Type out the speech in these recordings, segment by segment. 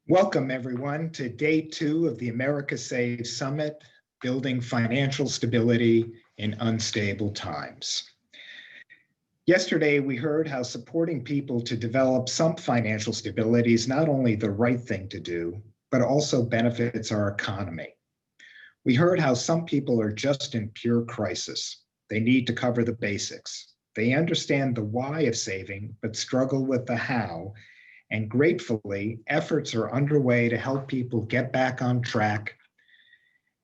Welcome, everyone, to day 2 of the America Saves Summit, Building Financial Stability in Unstable Times. Yesterday, we heard how supporting people to develop some financial stability is not only the right thing to do, but also benefits our economy. We heard how some people are just in pure crisis. They need to cover the basics. They understand the why of saving, but struggle with the how. And gratefully, efforts are underway to help people get back on track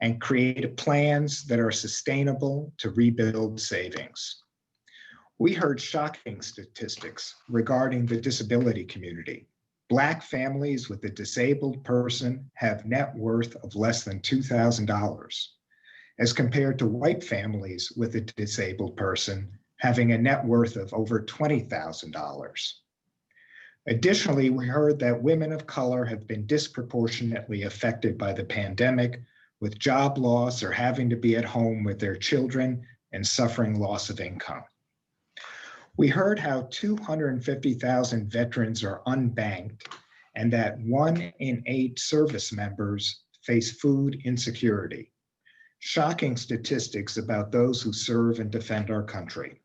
and create plans that are sustainable to rebuild savings. We heard shocking statistics regarding the disability community. Black families with a disabled person have net worth of less than $2,000, as compared to white families with a disabled person having a net worth of over $20,000. Additionally, we heard that women of color have been disproportionately affected by the pandemic, with job loss or having to be at home with their children and suffering loss of income. We heard how 250,000 veterans are unbanked and that 1 in 8 service members face food insecurity. Shocking statistics about those who serve and defend our country.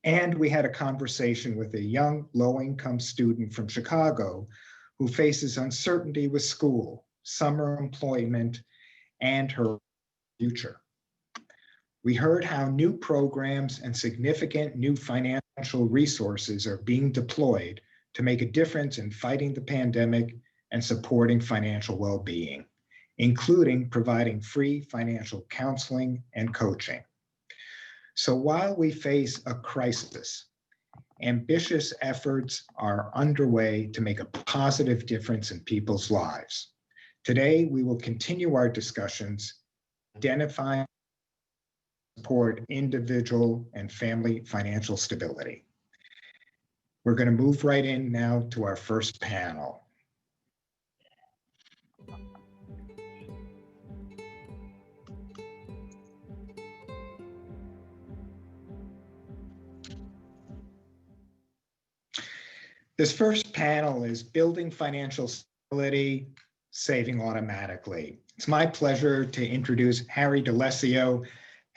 And we had a conversation with a young low-income student from Chicago who faces uncertainty with school, summer employment, and her future. We heard how new programs and significant new financial resources are being deployed to make a difference in fighting the pandemic and supporting financial well-being, including providing free financial counseling and coaching. So while we face a crisis, ambitious efforts are underway to make a positive difference in people's lives. Today, we will continue our discussions, identifying and support individual and family financial stability. We're going to move right in now to our first panel. This first panel is Building Financial Stability, Saving Automatically. It's my pleasure to introduce Harry Dalessio,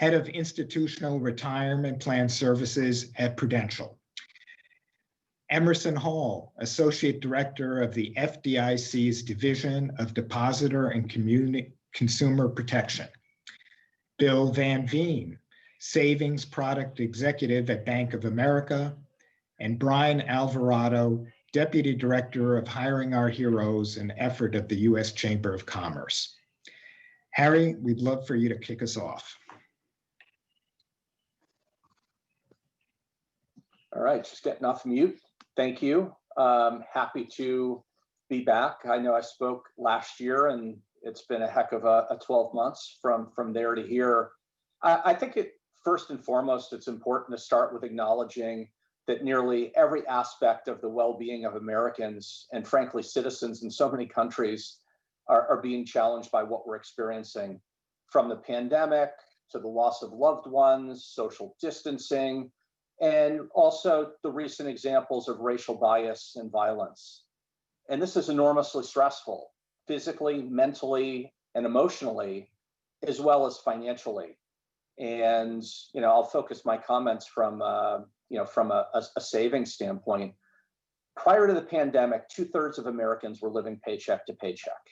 Head of Institutional Retirement Plan Services at Prudential. Emerson Hall, Associate Director of the FDIC's Division of Depositor and Consumer Protection. Bill Van Veen, Savings Product Executive at Bank of America, and Brian Alvarado, Deputy Director of Hiring Our Heroes, an effort of the U.S. Chamber of Commerce. Harry, we'd love for you to kick us off. All right, just getting off mute. Thank you. Happy to be back. I know I spoke last year, and it's been a heck of a 12 months from there to here. I think first and foremost, it's important to start with acknowledging that nearly every aspect of the well-being of Americans and frankly citizens in so many countries are being challenged by what we're experiencing, from the pandemic to the loss of loved ones, social distancing, and also the recent examples of racial bias and violence. And this is enormously stressful, physically, mentally, and emotionally, as well as financially. And I'll focus my comments from a savings standpoint. Prior to the pandemic, 2/3 of Americans were living paycheck to paycheck.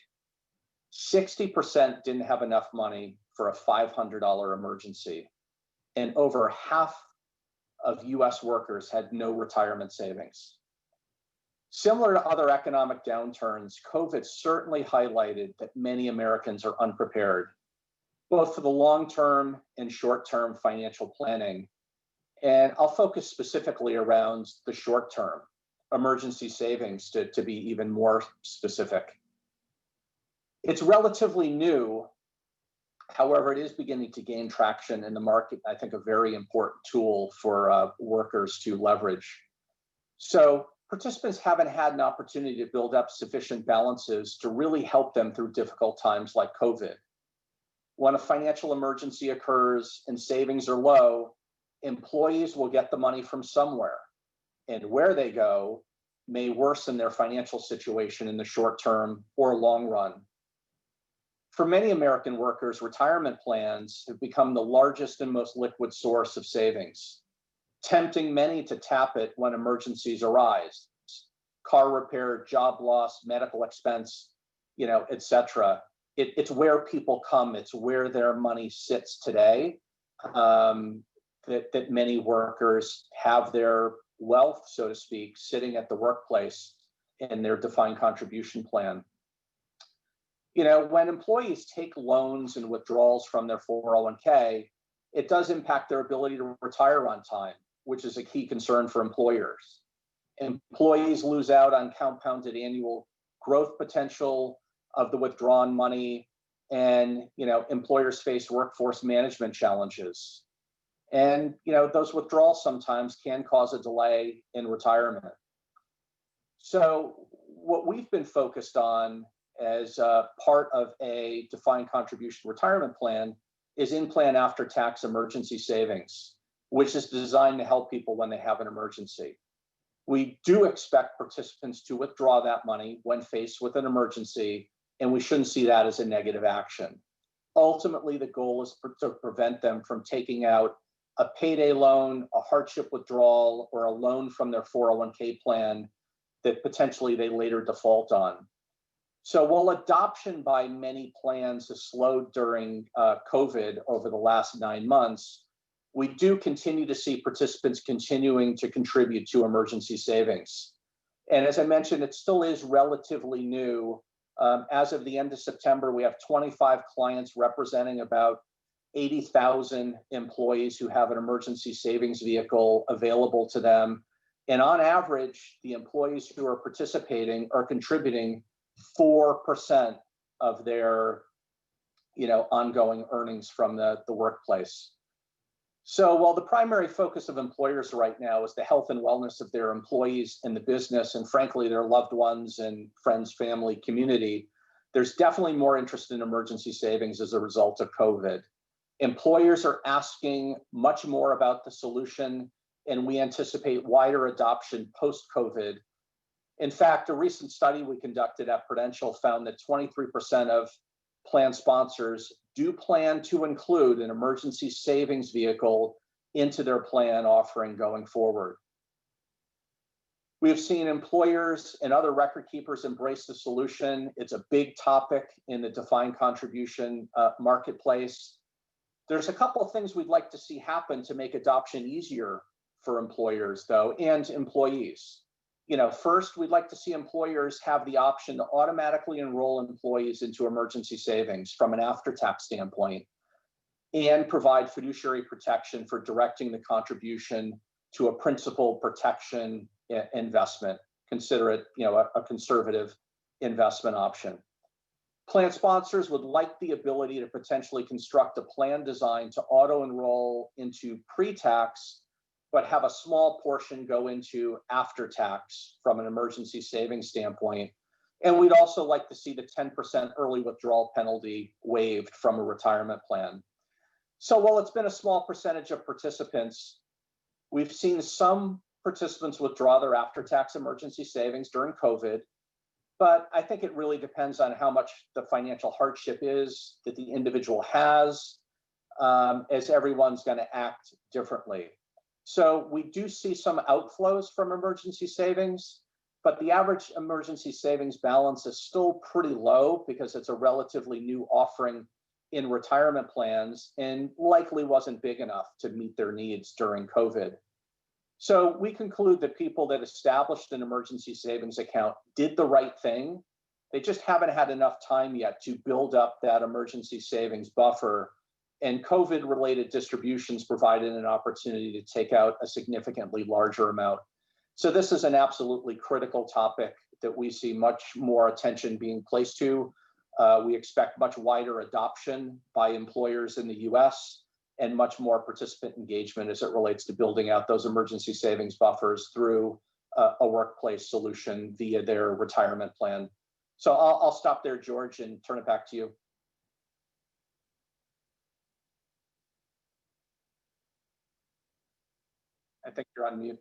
60% didn't have enough money for a $500 emergency, and over half of US workers had no retirement savings. Similar to other economic downturns, COVID certainly highlighted that many Americans are unprepared, both for the long-term and short-term financial planning. And I'll focus specifically around the short-term emergency savings to be even more specific. It's relatively new. However, it is beginning to gain traction in the market. I think a very important tool for workers to leverage. So participants haven't had an opportunity to build up sufficient balances to really help them through difficult times like COVID. When a financial emergency occurs and savings are low, employees will get the money from somewhere. And where they go may worsen their financial situation in the short term or long run. For many American workers, retirement plans have become the largest and most liquid source of savings, tempting many to tap it when emergencies arise. Car repair, job loss, medical expense, etc. It's where people come. It's where their money sits today. That many workers have their wealth, so to speak, sitting at the workplace in their defined contribution plan. When employees take loans and withdrawals from their 401k, it does impact their ability to retire on time, which is a key concern for employers. Employees lose out on compounded annual growth potential of the withdrawn money, and employers face workforce management challenges. And those withdrawals sometimes can cause a delay in retirement. So what we've been focused on as part of a defined contribution retirement plan is in-plan after-tax emergency savings, which is designed to help people when they have an emergency. We do expect participants to withdraw that money when faced with an emergency, and we shouldn't see that as a negative action. Ultimately, the goal is to prevent them from taking out a payday loan, a hardship withdrawal, or a loan from their 401k plan that potentially they later default on. So while adoption by many plans has slowed during COVID over the last 9 months, we do continue to see participants continuing to contribute to emergency savings. And as I mentioned, it still is relatively new. As of the end of September, we have 25 clients representing about 80,000 employees who have an emergency savings vehicle available to them. And on average, the employees who are participating are contributing 4% of their ongoing earnings from the workplace. So while the primary focus of employers right now is the health and wellness of their employees and the business, and frankly, their loved ones and friends, family, community, there's definitely more interest in emergency savings as a result of COVID. Employers are asking much more about the solution, and we anticipate wider adoption post-COVID. In fact, a recent study we conducted at Prudential found that 23% of plan sponsors do plan to include an emergency savings vehicle into their plan offering going forward. We have seen employers and other record keepers embrace the solution. It's a big topic in the defined contribution marketplace. There's a couple of things we'd like to see happen to make adoption easier for employers, though, and employees. First, we'd like to see employers have the option to automatically enroll employees into emergency savings from an after-tax standpoint and provide fiduciary protection for directing the contribution to a principal protection investment. Consider it, a conservative investment option. Plan sponsors would like the ability to potentially construct a plan designed to auto-enroll into pre-tax, but have a small portion go into after tax from an emergency savings standpoint. And we'd also like to see the 10% early withdrawal penalty waived from a retirement plan. So while it's been a small percentage of participants, we've seen some participants withdraw their after-tax emergency savings during COVID, but I think it really depends on how much the financial hardship is that the individual has, as everyone's going to act differently. So we do see some outflows from emergency savings, but the average emergency savings balance is still pretty low because it's a relatively new offering in retirement plans and likely wasn't big enough to meet their needs during COVID. So we conclude that people that established an emergency savings account did the right thing. They just haven't had enough time yet to build up that emergency savings buffer. And COVID-related distributions provided an opportunity to take out a significantly larger amount. So this is an absolutely critical topic that we see much more attention being placed to. We expect much wider adoption by employers in the US and much more participant engagement as it relates to building out those emergency savings buffers through a workplace solution via their retirement plan. So I'll stop there, George, and turn it back to you. I think you're on mute.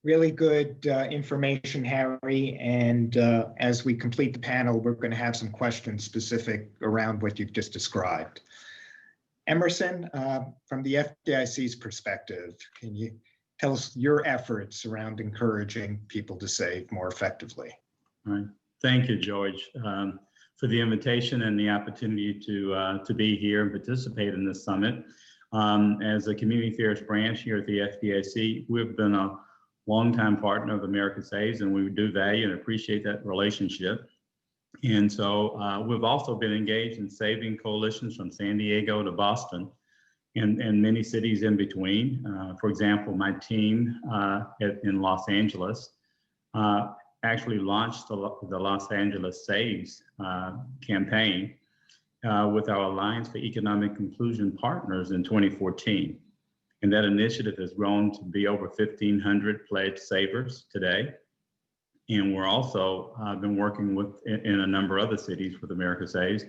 Really good information, Harry. And as we complete the panel, we're going to have some questions specific around what you've just described. Emerson, from the FDIC's perspective, can you tell us your efforts around encouraging people to save more effectively? All right. Thank you, George, for the invitation and the opportunity to be here and participate in this summit. As a community affairs branch here at the FDIC, we've been a longtime partner of America Saves, and we do value and appreciate that relationship. And so we've also been engaged in saving coalitions from San Diego to Boston and many cities in between. For example, my team in Los Angeles actually launched the Los Angeles Saves campaign with our Alliance for Economic Inclusion Partners in 2014. And that initiative has grown to be over 1,500 pledged savers today. And we're also been working in a number of other cities with America Saves.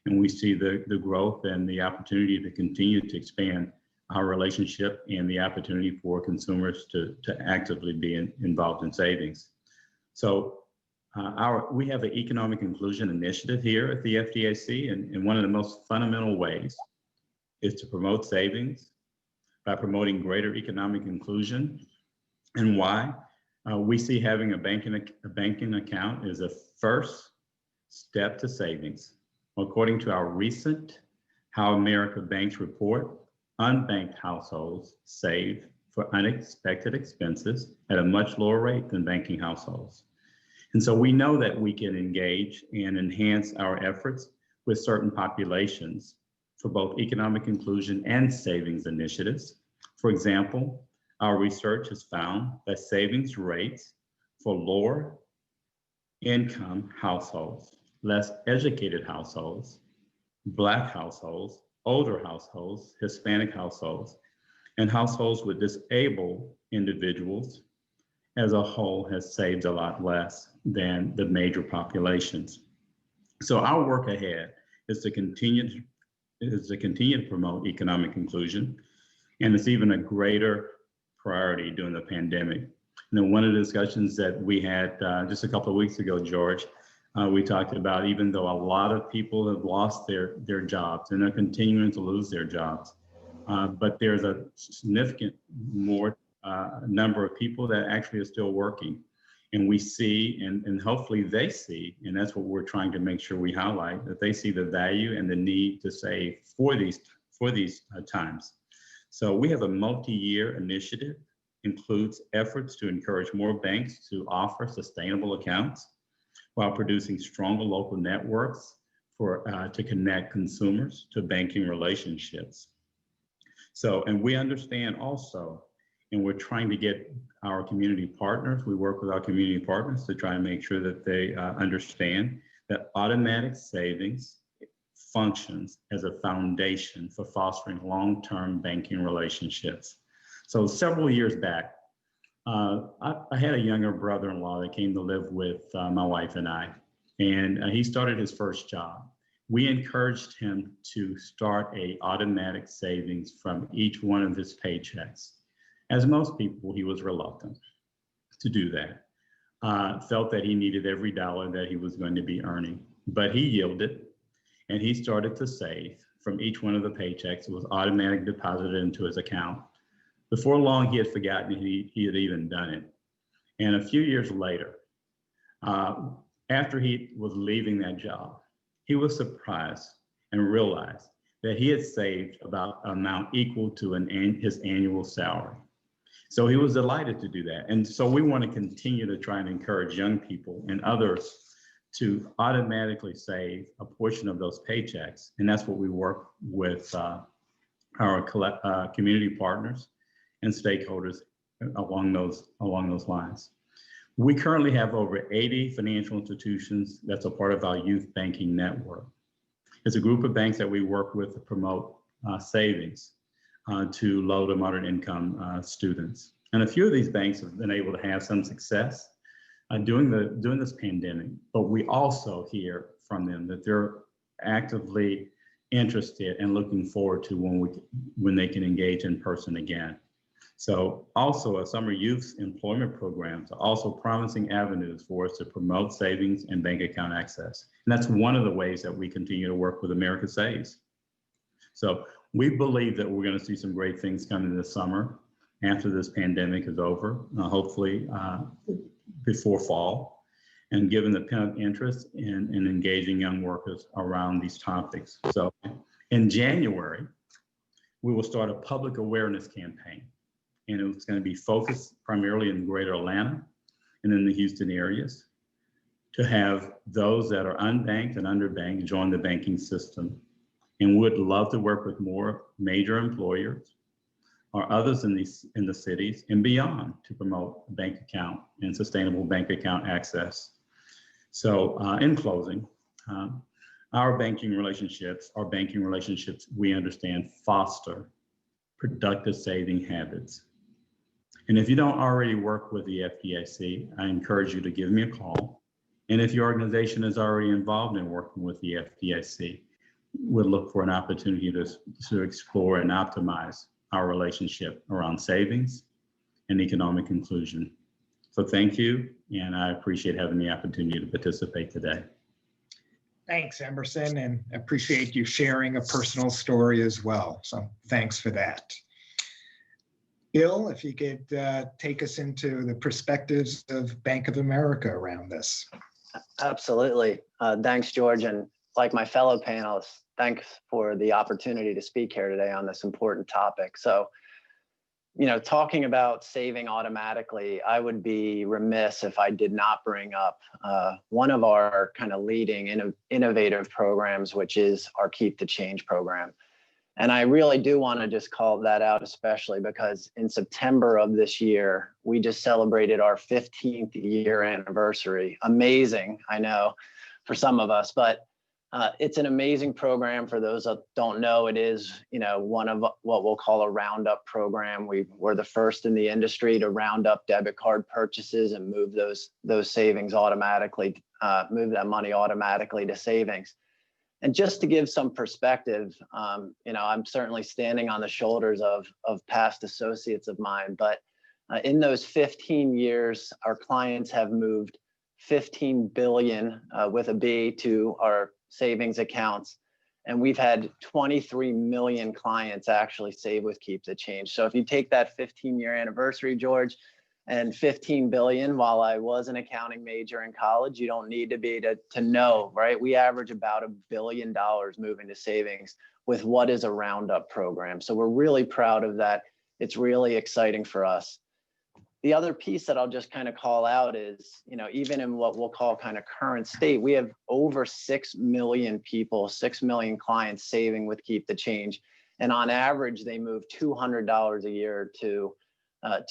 And we see the growth and the opportunity to continue to expand our relationship and the opportunity for consumers to actively be involved in savings. So we have an economic inclusion initiative here at the FDIC, and one of the most fundamental ways is to promote savings by promoting greater economic inclusion. And why? We see having a banking account is a first step to savings. According to our recent How America Banks report, unbanked households save for unexpected expenses at a much lower rate than banking households. And so we know that we can engage and enhance our efforts with certain populations for both economic inclusion and savings initiatives. For example, our research has found that savings rates for lower income households, less educated households, Black households, older households, Hispanic households, and households with disabled individuals as a whole has saved a lot less than the major populations. So our work ahead is to continue to promote economic inclusion, and it's even a greater priority during the pandemic. You know, one of the discussions that we had just a couple of weeks ago, George, we talked about, even though a lot of people have lost their jobs and they're continuing to lose their jobs, but there's a significant more number of people that actually are still working. And we see, and hopefully they see, and that's what we're trying to make sure we highlight, that they see the value and the need to save for these times. So we have a multi-year initiative, includes efforts to encourage more banks to offer sustainable accounts while producing stronger local networks to connect consumers to banking relationships. So, and we understand also, and we're trying to get our community partners, we work with our community partners to try and make sure that they understand that automatic savings functions as a foundation for fostering long-term banking relationships. So several years back, I had a younger brother-in-law that came to live with my wife and I, and he started his first job. We encouraged him to start an automatic savings from each one of his paychecks. As most people, he was reluctant to do that, felt that he needed every dollar that he was going to be earning, but he yielded and he started to save from each one of the paychecks. It was automatically deposited into his account. Before long, he had forgotten he had even done it. And a few years later, after he was leaving that job, he was surprised and realized that he had saved about an amount equal to his annual salary. So he was delighted to do that. And so we want to continue to try and encourage young people and others to automatically save a portion of those paychecks. And that's what we work with our community partners and stakeholders along those lines. We currently have over 80 financial institutions that's a part of our youth banking network. It's a group of banks that we work with to promote savings to low to moderate income students. And a few of these banks have been able to have some success during this pandemic, but we also hear from them that they're actively interested and looking forward to when they can engage in person again. So also, summer youth employment programs are also promising avenues for us to promote savings and bank account access. And that's one of the ways that we continue to work with America Saves. So we believe that we're going to see some great things coming this summer after this pandemic is over, hopefully before fall. And given the pent-up interest in engaging young workers around these topics. So in January, we will start a public awareness campaign. And it's going to be focused primarily in greater Atlanta and in the Houston areas to have those that are unbanked and underbanked join the banking system. And would love to work with more major employers or others in the cities and beyond to promote bank account and sustainable bank account access. So in closing, our banking relationships, we understand foster productive saving habits. And if you don't already work with the FDIC, I encourage you to give me a call. And if your organization is already involved in working with the FDIC, we'll look for an opportunity to explore and optimize our relationship around savings and economic inclusion. So thank you, and I appreciate having the opportunity to participate today. Thanks, Emerson, and appreciate you sharing a personal story as well. So thanks for that. Bill, if you could take us into the perspectives of Bank of America around this. Absolutely. Thanks, George. And like my fellow panelists, thanks for the opportunity to speak here today on this important topic. So, talking about saving automatically, I would be remiss if I did not bring up one of our kind of leading innovative programs, which is our Keep the Change program. And I really do want to just call that out, especially because in September of this year, we just celebrated our 15th year anniversary. Amazing, I know, for some of us, but it's an amazing program. For those that don't know, it is, one of what we'll call a roundup program. We were the first in the industry to round up debit card purchases and move those savings automatically, move that money automatically to savings. And just to give some perspective, I'm certainly standing on the shoulders of past associates of mine, but in those 15 years, our clients have moved 15 billion with a B to our savings accounts. And we've had 23 million clients actually save with Keep the Change. So if you take that 15-year anniversary, George, and 15 billion, while I was an accounting major in college, you don't need to be to know, right? We average about $1 billion moving to savings with what is a roundup program. So we're really proud of that. It's really exciting for us. The other piece that I'll just kind of call out is, even in what we'll call kind of current state, we have over 6 million people, 6 million clients saving with Keep the Change. And on average, they move $200 a year to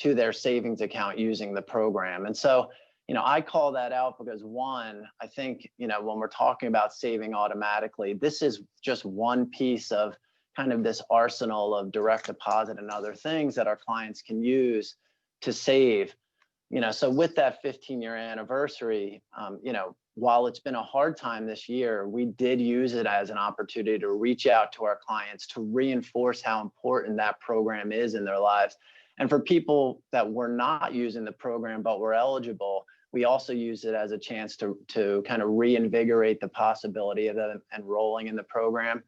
their savings account using the program. And so, I call that out because one, I think, when we're talking about saving automatically, this is just one piece of kind of this arsenal of direct deposit and other things that our clients can use to save. So with that 15-year anniversary, while it's been a hard time this year, we did use it as an opportunity to reach out to our clients to reinforce how important that program is in their lives. And for people that were not using the program but were eligible, we also used it as a chance to kind of reinvigorate the possibility of them enrolling in the program,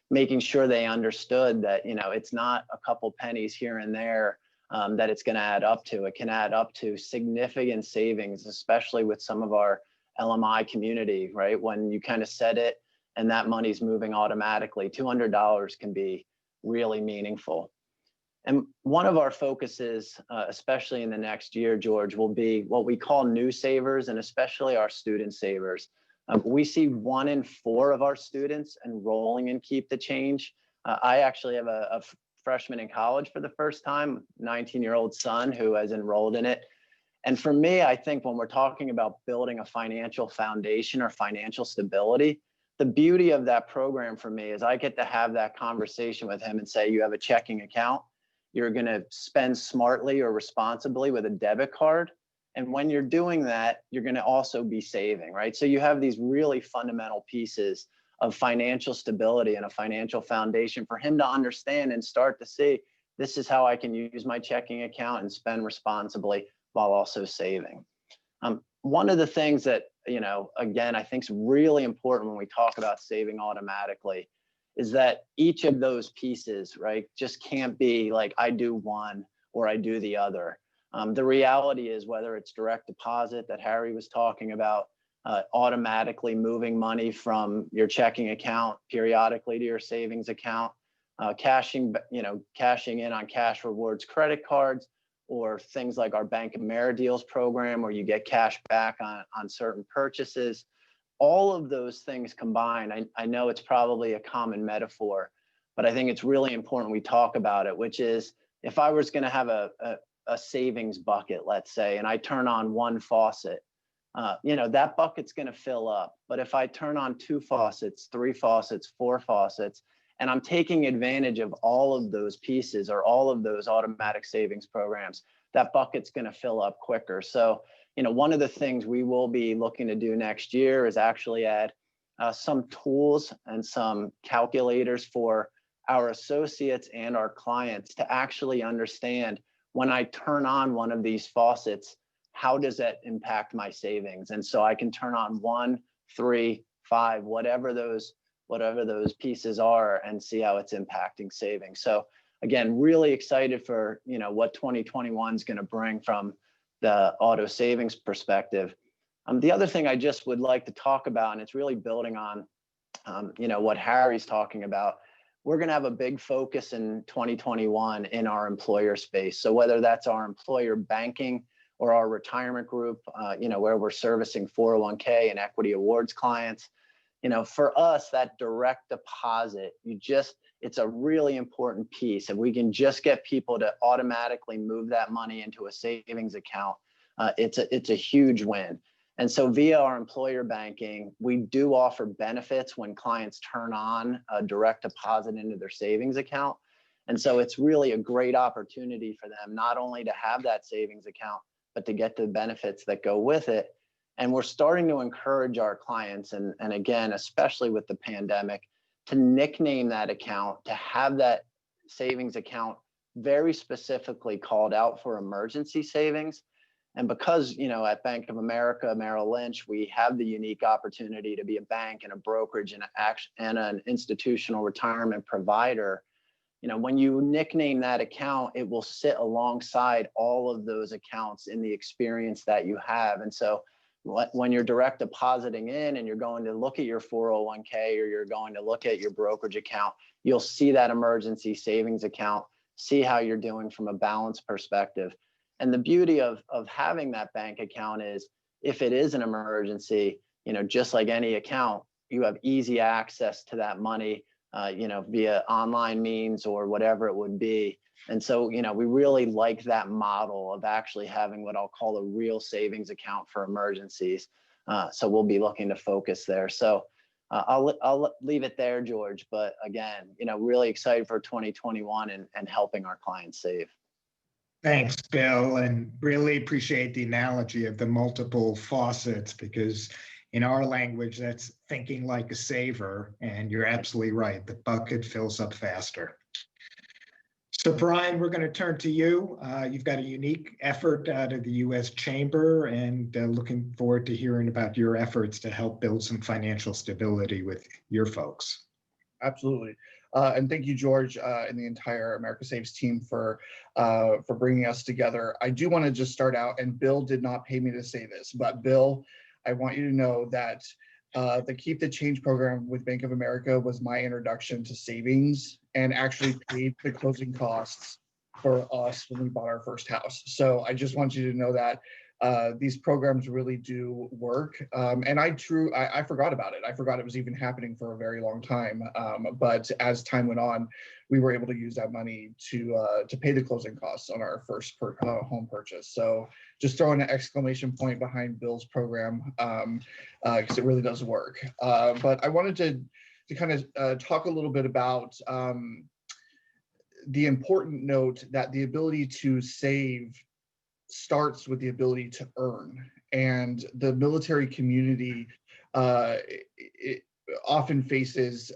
making sure they understood that, it's not a couple pennies here and there that it's going to add up to. It can add up to significant savings, especially with some of our LMI community, right? When you kind of set it and that money's moving automatically, $200 can be really meaningful. And one of our focuses, especially in the next year, George, will be what we call new savers, and especially our student savers. We see 1 in 4 of our students enrolling in Keep the Change. I actually have a freshman in college for the first time, 19-year-old son who has enrolled in it. And for me, I think when we're talking about building a financial foundation or financial stability, the beauty of that program for me is I get to have that conversation with him and say, you have a checking account. You're going to spend smartly or responsibly with a debit card. And when you're doing that, you're going to also be saving, right? So you have these really fundamental pieces of financial stability and a financial foundation for him to understand and start to see, this is how I can use my checking account and spend responsibly while also saving. One of the things that, again, I think is really important when we talk about saving automatically is that each of those pieces, right, just can't be like I do one or I do the other. The reality is, whether it's direct deposit that Harry was talking about, automatically moving money from your checking account periodically to your savings account, cashing in on cash rewards credit cards, or things like our Bank of Amerideals program where you get cash back on certain purchases. All of those things combined, I know it's probably a common metaphor, but I think it's really important we talk about it, which is, if I was going to have a savings bucket, let's say, and I turn on one faucet, that bucket's going to fill up. But if I turn on 2 faucets, 3 faucets, 4 faucets, and I'm taking advantage of all of those pieces or all of those automatic savings programs, that bucket's going to fill up quicker. So, one of the things we will be looking to do next year is actually add some tools and some calculators for our associates and our clients to actually understand, when I turn on one of these faucets, how does that impact my savings? And so I can turn on 1, 3, 5, whatever those pieces are, and see how it's impacting savings. So again, really excited for what 2021 is going to bring from the auto savings perspective. The other thing I just would like to talk about, and it's really building on what Harry's talking about, we're going to have a big focus in 2021 in our employer space. So whether that's our employer banking or our retirement group, where we're servicing 401k and equity awards clients, for us, that direct deposit, it's a really important piece. If we can just get people to automatically move that money into a savings account, it's a huge win. And so via our employer banking, we do offer benefits when clients turn on a direct deposit into their savings account. And so it's really a great opportunity for them, not only to have that savings account, but to get the benefits that go with it. And we're starting to encourage our clients, and again, especially with the pandemic, to nickname that account, to have that savings account very specifically called out for emergency savings. And because, at Bank of America, Merrill Lynch, we have the unique opportunity to be a bank and a brokerage and an institutional retirement provider, when you nickname that account, it will sit alongside all of those accounts in the experience that you have. And so when you're direct depositing in and you're going to look at your 401k or you're going to look at your brokerage account, you'll see that emergency savings account, see how you're doing from a balance perspective. And the beauty of having that bank account is, if it is an emergency, just like any account, you have easy access to that money, via online means or whatever it would be. And so, we really like that model of actually having what I'll call a real savings account for emergencies. So we'll be looking to focus there. So I'll leave it there, George. But again, really excited for 2021 and helping our clients save. Thanks, Bill, and really appreciate the analogy of the multiple faucets, because in our language, that's thinking like a saver, and you're absolutely right. The bucket fills up faster. So Brian, we're going to turn to you. You've got a unique effort out of the U.S. Chamber, and looking forward to hearing about your efforts to help build some financial stability with your folks. Absolutely. And thank you, George, and the entire America Saves team for bringing us together. I do want to just start out, and Bill did not pay me to say this, but Bill, I want you to know that the Keep the Change program with Bank of America was my introduction to savings, and actually paid the closing costs for us when we bought our first house. So I just want you to know that these programs really do work. And I forgot about it. I forgot it was even happening for a very long time. But as time went on, we were able to use that money to pay the closing costs on our first home purchase. So just throwing an exclamation point behind Bill's program, because it really does work. But I wanted to kind of talk a little bit about the important note that the ability to save starts with the ability to earn. And the military community often faces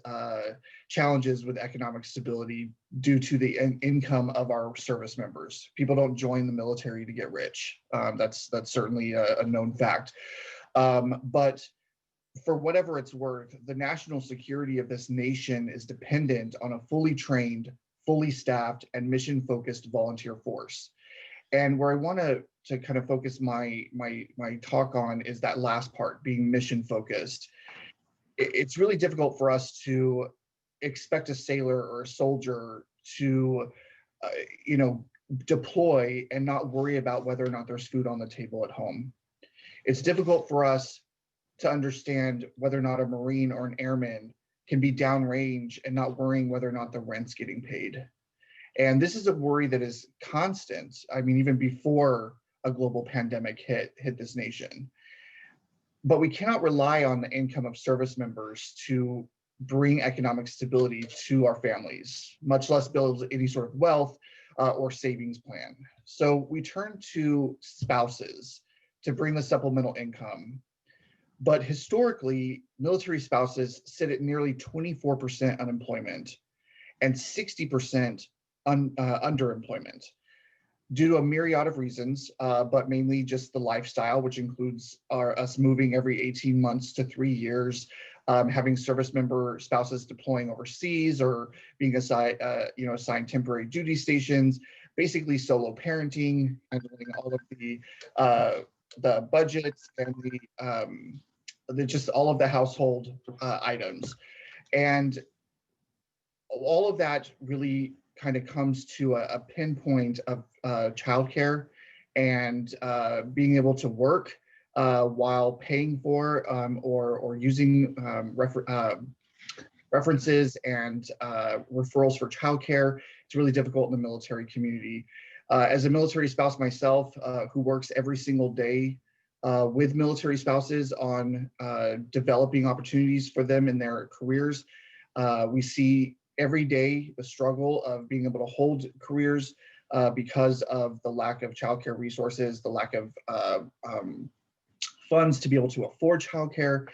challenges with economic stability due to the income of our service members. People don't join the military to get rich. That's certainly a known fact. But for whatever it's worth, the national security of this nation is dependent on a fully trained, fully staffed, and mission-focused volunteer force. And where I want to kind of focus my talk on is that last part, being mission-focused. It's really difficult for us to expect a sailor or a soldier to, deploy and not worry about whether or not there's food on the table at home. It's difficult for us to understand whether or not a Marine or an airman can be downrange and not worrying whether or not the rent's getting paid. And this is a worry that is constant. I mean, even before a global pandemic hit this nation. But we cannot rely on the income of service members to bring economic stability to our families, much less build any sort of wealth or savings plan. So we turn to spouses to bring the supplemental income. But historically, military spouses sit at nearly 24% unemployment and 60% underemployment due to a myriad of reasons, but mainly just the lifestyle, which includes us moving every 18 months to 3 years, having service member spouses deploying overseas or being assigned temporary duty stations, basically solo parenting, handling all of the budgets and just all of the household items. And all of that really kind of comes to a pinpoint of childcare and being able to work while paying for or using references and referrals for childcare. It's really difficult in the military community. As a military spouse myself, who works every single day with military spouses on developing opportunities for them in their careers, we see every day the struggle of being able to hold careers because of the lack of childcare resources, the lack of funds to be able to afford childcare.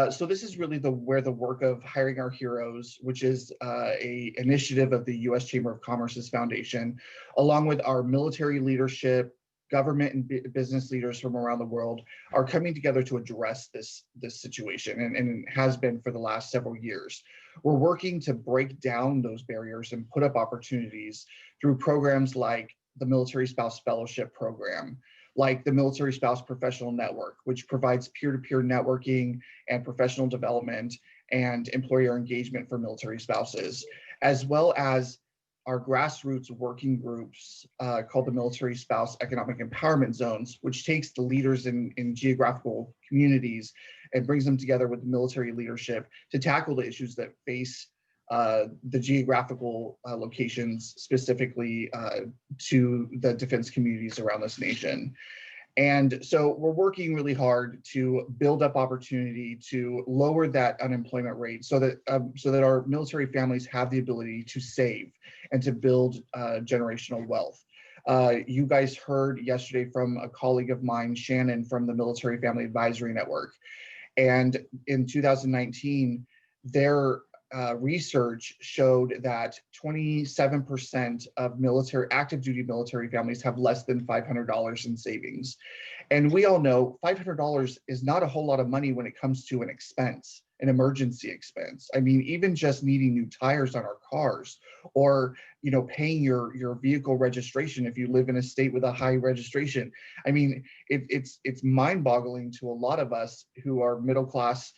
So this is really where the work of Hiring Our Heroes, which is a initiative of the U.S. Chamber of Commerce's foundation, along with our military leadership, government and business leaders from around the world, are coming together to address this situation, and it has been for the last several years. We're working to break down those barriers and put up opportunities through programs like the Military Spouse Fellowship Program, like the Military Spouse Professional Network, which provides peer-to-peer networking and professional development and employer engagement for military spouses, as well as our grassroots working groups called the Military Spouse Economic Empowerment Zones, which takes the leaders in geographical communities and brings them together with the military leadership to tackle the issues that face the geographical locations, specifically to the defense communities around this nation. And so we're working really hard to build up opportunity to lower that unemployment rate so that our military families have the ability to save and to build generational wealth. You guys heard yesterday from a colleague of mine, Shannon, from the Military Family Advisory Network. And in 2019, their research showed that 27% of active duty military families have less than $500 in savings. And we all know $500 is not a whole lot of money when it comes to an expense, an emergency expense. I mean, even just needing new tires on our cars, or paying your vehicle registration if you live in a state with a high registration. I mean, it's mind-boggling to a lot of us who are middle-class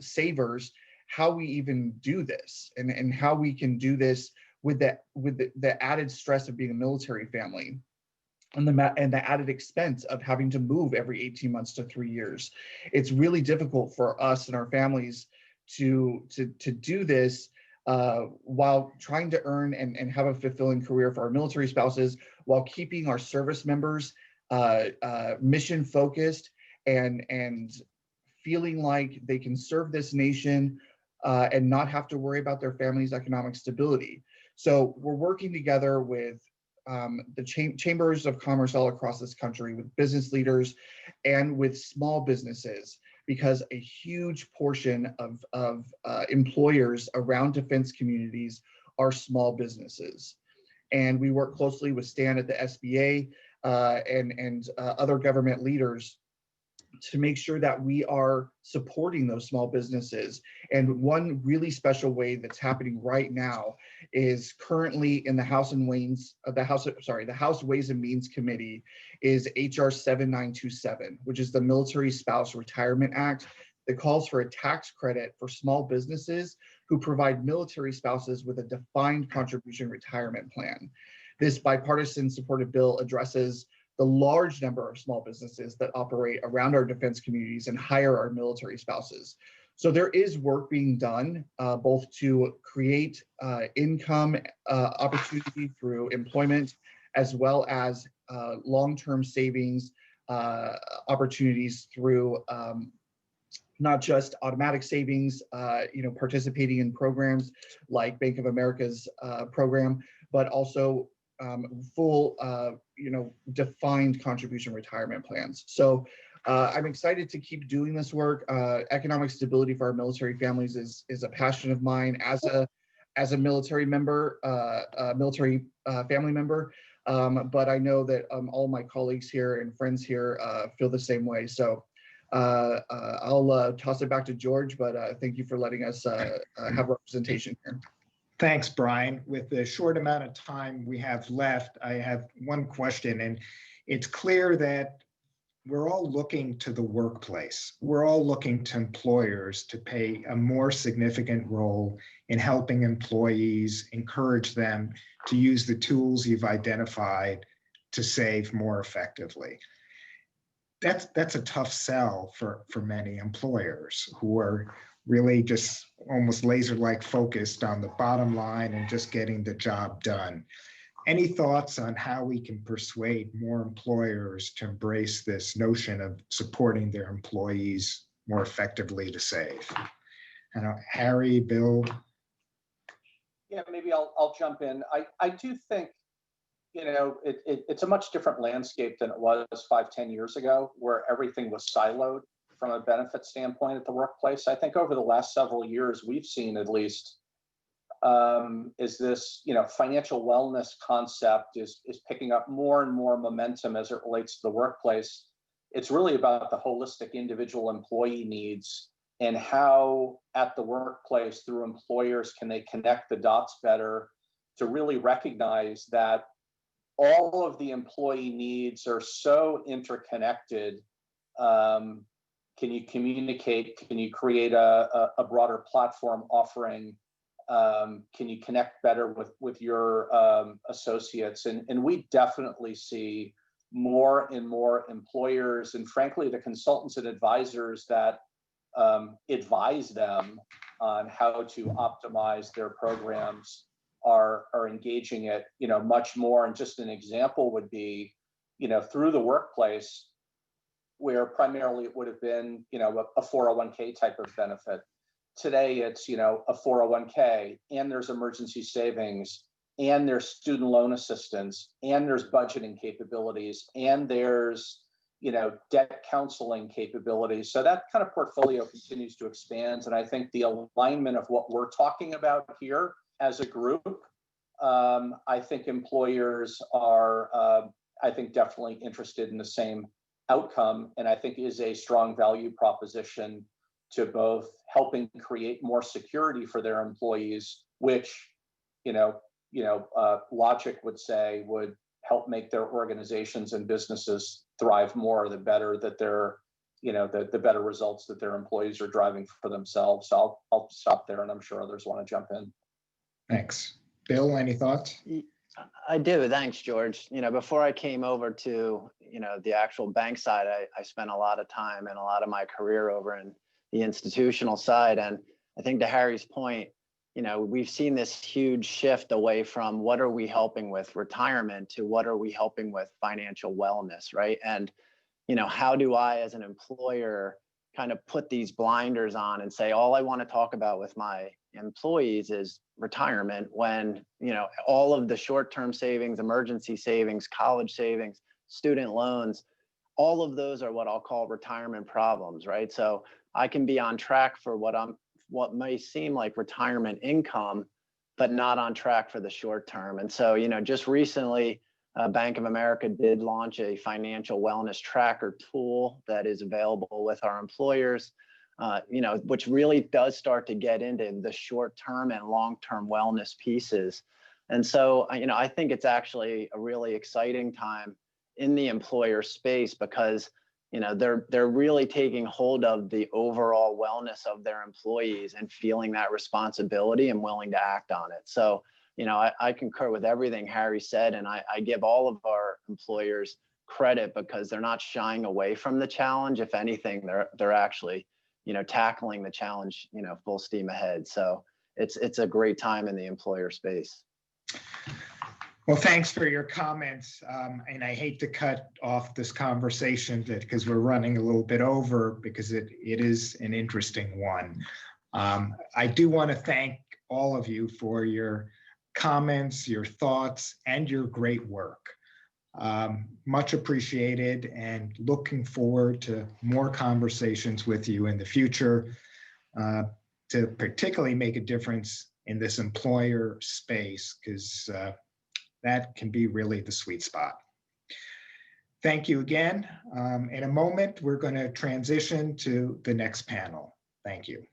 savers how we even do this, and how we can do this with the added stress of being a military family, and the added expense of having to move every 18 months to 3 years. It's really difficult for us and our families to do this while trying to earn and have a fulfilling career for our military spouses, while keeping our service members mission focused and feeling like they can serve this nation and not have to worry about their family's economic stability. So we're working together with the chambers of commerce all across this country, with business leaders and with small businesses because a huge portion of employers around defense communities are small businesses. And we work closely with Stan at the SBA and other government leaders to make sure that we are supporting those small businesses. And one really special way that's happening right now is currently in the House Ways and Means Committee is HR 7927, which is the Military Spouse Retirement Act that calls for a tax credit for small businesses who provide military spouses with a defined contribution retirement plan. This bipartisan supported bill addresses the large number of small businesses that operate around our defense communities and hire our military spouses. So there is work being done both to create income opportunity through employment, as well as long-term savings opportunities through not just automatic savings, participating in programs like Bank of America's program, but also full, defined contribution retirement plans. So I'm excited to keep doing this work. Economic stability for our military families is a passion of mine as a military member, military family member. But I know that all my colleagues here and friends here feel the same way. So I'll toss it back to George, but thank you for letting us have representation here. Thanks, Brian. With the short amount of time we have left, I have one question, and it's clear that we're all looking to the workplace. We're all looking to employers to play a more significant role in helping employees, encourage them to use the tools you've identified to save more effectively. That's a tough sell for many employers who are really just almost laser-like focused on the bottom line and just getting the job done. Any thoughts on how we can persuade more employers to embrace this notion of supporting their employees more effectively to save? I know, Harry, Bill? Yeah, maybe I'll jump in. I do think, it's a much different landscape than it was 5-10 years ago, where everything was siloed from a benefit standpoint at the workplace. I think over the last several years, we've seen at least is this, financial wellness concept is picking up more and more momentum as it relates to the workplace. It's really about the holistic individual employee needs and how at the workplace through employers can they connect the dots better to really recognize that all of the employee needs are so interconnected. Can you communicate? Can you create a broader platform offering? Can you connect better with your associates? And we definitely see more and more employers, and frankly, the consultants and advisors that advise them on how to optimize their programs are engaging it, much more. And just an example would be, through the workplace, where primarily it would have been, a 401k type of benefit. Today, it's, a 401k, and there's emergency savings, and there's student loan assistance, and there's budgeting capabilities, and there's, debt counseling capabilities. So that kind of portfolio continues to expand. And I think the alignment of what we're talking about here as a group, I think employers are, definitely interested in the same outcome, and I think is a strong value proposition to both helping create more security for their employees, which, logic would say would help make their organizations and businesses thrive more, the better that they're, the better results that their employees are driving for themselves. So I'll stop there, and I'm sure others want to jump in. Thanks. Bill, any thoughts? I do. Thanks, George. Before I came over to, the actual bank side, I spent a lot of time and a lot of my career over in the institutional side. And I think to Harry's point, we've seen this huge shift away from what are we helping with retirement to what are we helping with financial wellness, right? And, how do I, as an employer, kind of put these blinders on and say, all I want to talk about with my employees is retirement, when, all of the short-term savings, emergency savings, college savings, student loans, all of those are what I'll call retirement problems, right? So I can be on track for what may seem like retirement income, but not on track for the short term. And so, just recently, Bank of America did launch a financial wellness tracker tool that is available with our employers, which really does start to get into the short-term and long-term wellness pieces. And so, I think it's actually a really exciting time in the employer space because, they're really taking hold of the overall wellness of their employees and feeling that responsibility and willing to act on it. So, I concur with everything Harry said, and I give all of our employers credit because they're not shying away from the challenge. If anything, they're actually, tackling the challenge, full steam ahead. So it's a great time in the employer space. Well, thanks for your comments. And I hate to cut off this conversation because we're running a little bit over because it is an interesting one. I do want to thank all of you for your comments, your thoughts, and your great work. Much appreciated and looking forward to more conversations with you in the future to particularly make a difference in this employer space because that can be really the sweet spot. Thank you again. In a moment, we're going to transition to the next panel. Thank you.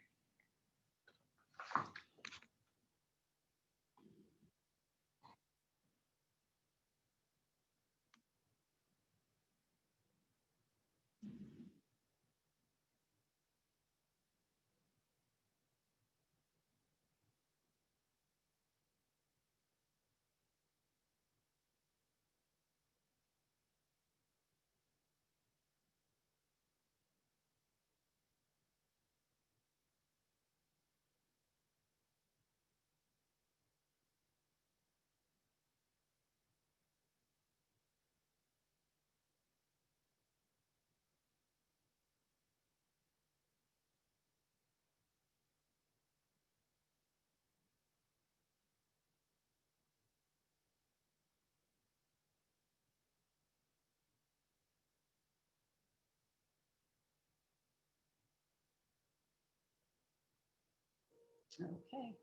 Okay.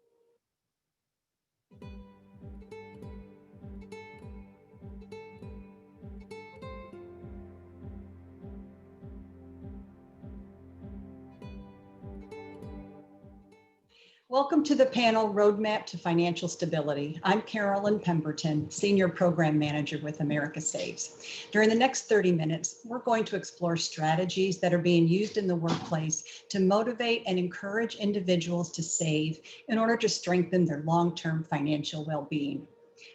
Welcome to the panel Roadmap to Financial Stability. I'm Carolyn Pemberton, Senior Program Manager with America Saves. During the next 30 minutes, we're going to explore strategies that are being used in the workplace to motivate and encourage individuals to save in order to strengthen their long-term financial well-being.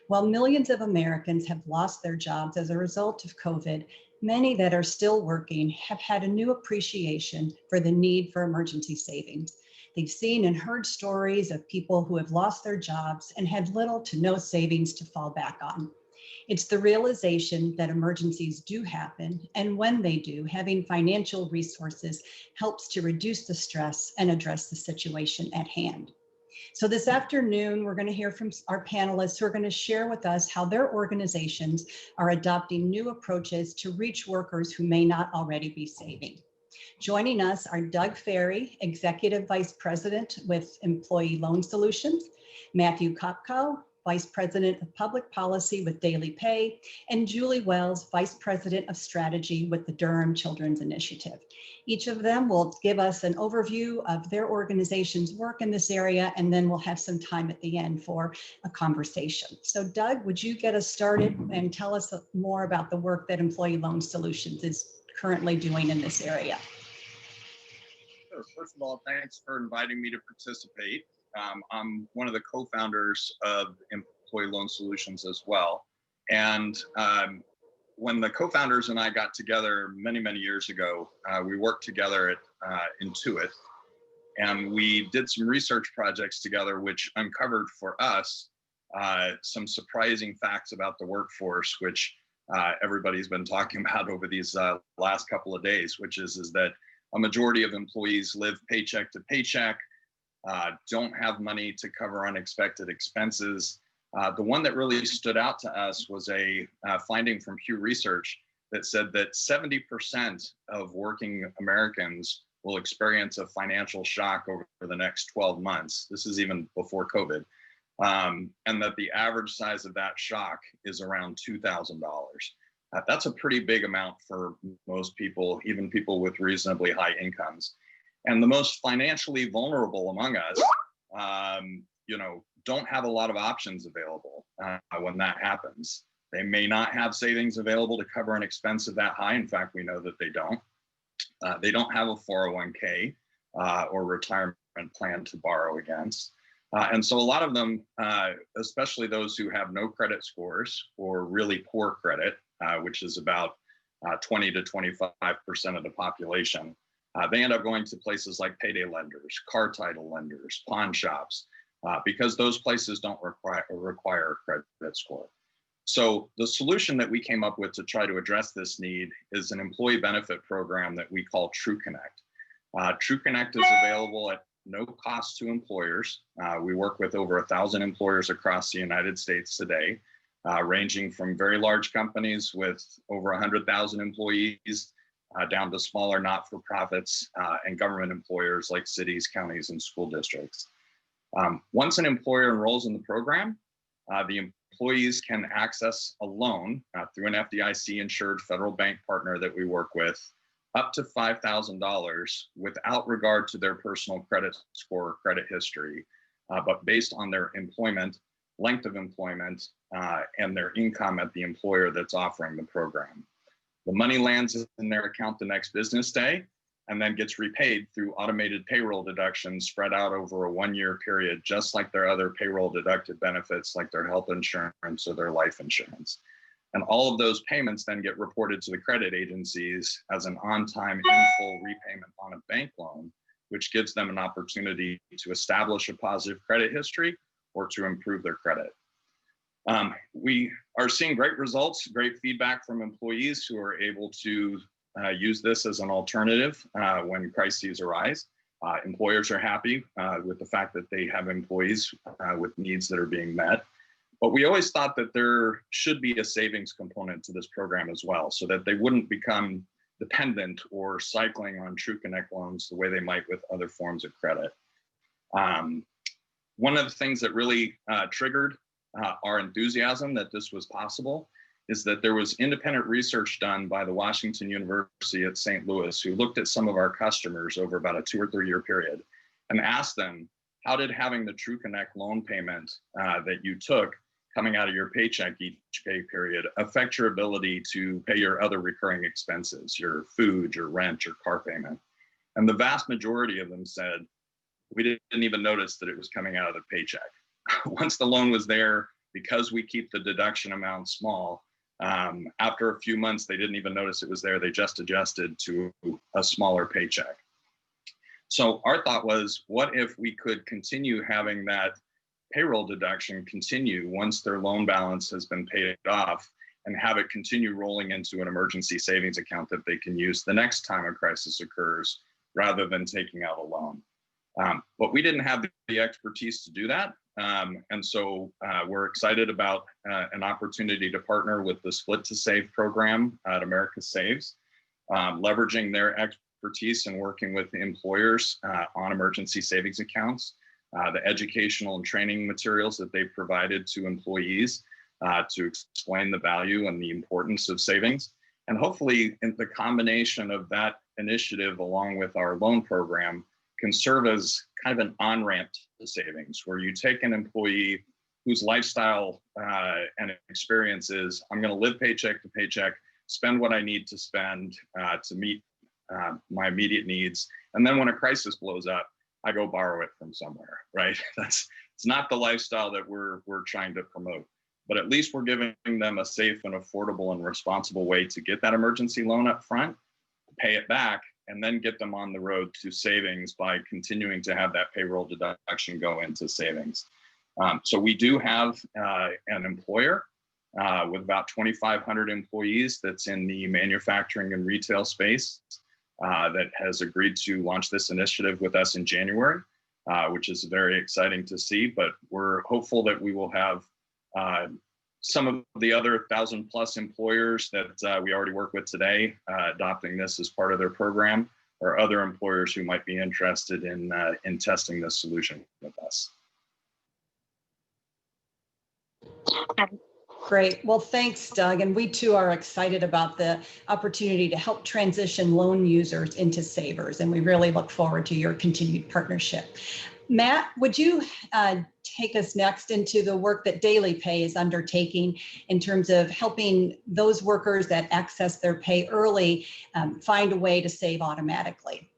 While millions of Americans have lost their jobs as a result of COVID, many that are still working have had a new appreciation for the need for emergency savings. They've seen and heard stories of people who have lost their jobs and had little to no savings to fall back on. It's the realization that emergencies do happen, and when they do, having financial resources helps to reduce the stress and address the situation at hand. So this afternoon, we're going to hear from our panelists who are going to share with us how their organizations are adopting new approaches to reach workers who may not already be saving. Joining us are Doug Ferry, Executive Vice President with Employee Loan Solutions, Matthew Kopko, Vice President of Public Policy with Daily Pay, and Julie Wells, Vice President of Strategy with the Durham Children's Initiative. Each of them will give us an overview of their organization's work in this area, and then we'll have some time at the end for a conversation. So Doug, would you get us started and tell us more about the work that Employee Loan Solutions is currently doing in this area? Sure. First of all, thanks for inviting me to participate. I'm one of the co-founders of Employee Loan Solutions as well. And when the co-founders and I got together many, many years ago, we worked together at Intuit. And we did some research projects together, which uncovered for us some surprising facts about the workforce, which everybody's been talking about over these last couple of days, which is that a majority of employees live paycheck to paycheck, don't have money to cover unexpected expenses. The one that really stood out to us was a finding from Pew Research that said that 70% of working Americans will experience a financial shock over the next 12 months. This is even before COVID. And that the average size of that shock is around $2,000. That's a pretty big amount for most people, even people with reasonably high incomes. And the most financially vulnerable among us, don't have a lot of options available when that happens. They may not have savings available to cover an expense of that high. In fact, we know that they don't. They don't have a 401k or retirement plan to borrow against. And so a lot of them, especially those who have no credit scores or really poor credit, which is about 20 to 25% of the population, they end up going to places like payday lenders, car title lenders, pawn shops, because those places don't require a credit score. So the solution that we came up with to try to address this need is an employee benefit program that we call TrueConnect. TrueConnect is available at no cost to employers. We work with over 1,000 employers across the United States today, ranging from very large companies with over 100,000 employees down to smaller not-for-profits and government employers like cities, counties, and school districts. Once an employer enrolls in the program, the employees can access a loan through an FDIC-insured federal bank partner that we work with, up to $5,000 without regard to their personal credit score or credit history, but based on their employment, length of employment, and their income at the employer that's offering the program. The money lands in their account the next business day and then gets repaid through automated payroll deductions spread out over a 1-year period, just like their other payroll deducted benefits like their health insurance or their life insurance. And all of those payments then get reported to the credit agencies as an on-time in full repayment on a bank loan, which gives them an opportunity to establish a positive credit history or to improve their credit. We are seeing great results, great feedback from employees who are able to use this as an alternative when crises arise. Employers are happy with the fact that they have employees with needs that are being met. But we always thought that there should be a savings component to this program as well, so that they wouldn't become dependent or cycling on TrueConnect loans the way they might with other forms of credit. One of the things that really triggered our enthusiasm that this was possible is that there was independent research done by the Washington University at St. Louis, who looked at some of our customers over about a 2 or 3 year period and asked them, how did having the TrueConnect loan payment that you took coming out of your paycheck each pay period affect your ability to pay your other recurring expenses, your food, your rent, your car payment? And the vast majority of them said, we didn't even notice that it was coming out of the paycheck. Once the loan was there, because we keep the deduction amount small, after a few months, they didn't even notice it was there. They just adjusted to a smaller paycheck. So our thought was, what if we could continue having that payroll deduction continue once their loan balance has been paid off, and have it continue rolling into an emergency savings account that they can use the next time a crisis occurs, rather than taking out a loan. But we didn't have the expertise to do that. And so we're excited about an opportunity to partner with the Split to Save program at America Saves, leveraging their expertise and working with the employers on emergency savings accounts, the educational and training materials that they've provided to employees to explain the value and the importance of savings. And hopefully in the combination of that initiative along with our loan program can serve as kind of an on-ramp to savings, where you take an employee whose lifestyle and experience is, I'm going to live paycheck to paycheck, spend what I need to spend to meet my immediate needs. And then when a crisis blows up, I go borrow it from somewhere, right? It's not the lifestyle that we're trying to promote, but at least we're giving them a safe and affordable and responsible way to get that emergency loan up front, pay it back, and then get them on the road to savings by continuing to have that payroll deduction go into savings. So we do have an employer with about 2,500 employees that's in the manufacturing and retail space that has agreed to launch this initiative with us in January, which is very exciting to see. But we're hopeful that we will have some of the other 1,000+ employers that we already work with today, adopting this as part of their program, or other employers who might be interested in testing this solution with us. Great. Well, thanks, Doug. And we too are excited about the opportunity to help transition loan users into savers. And we really look forward to your continued partnership. Matt, would you take us next into the work that Daily Pay is undertaking in terms of helping those workers that access their pay early find a way to save automatically?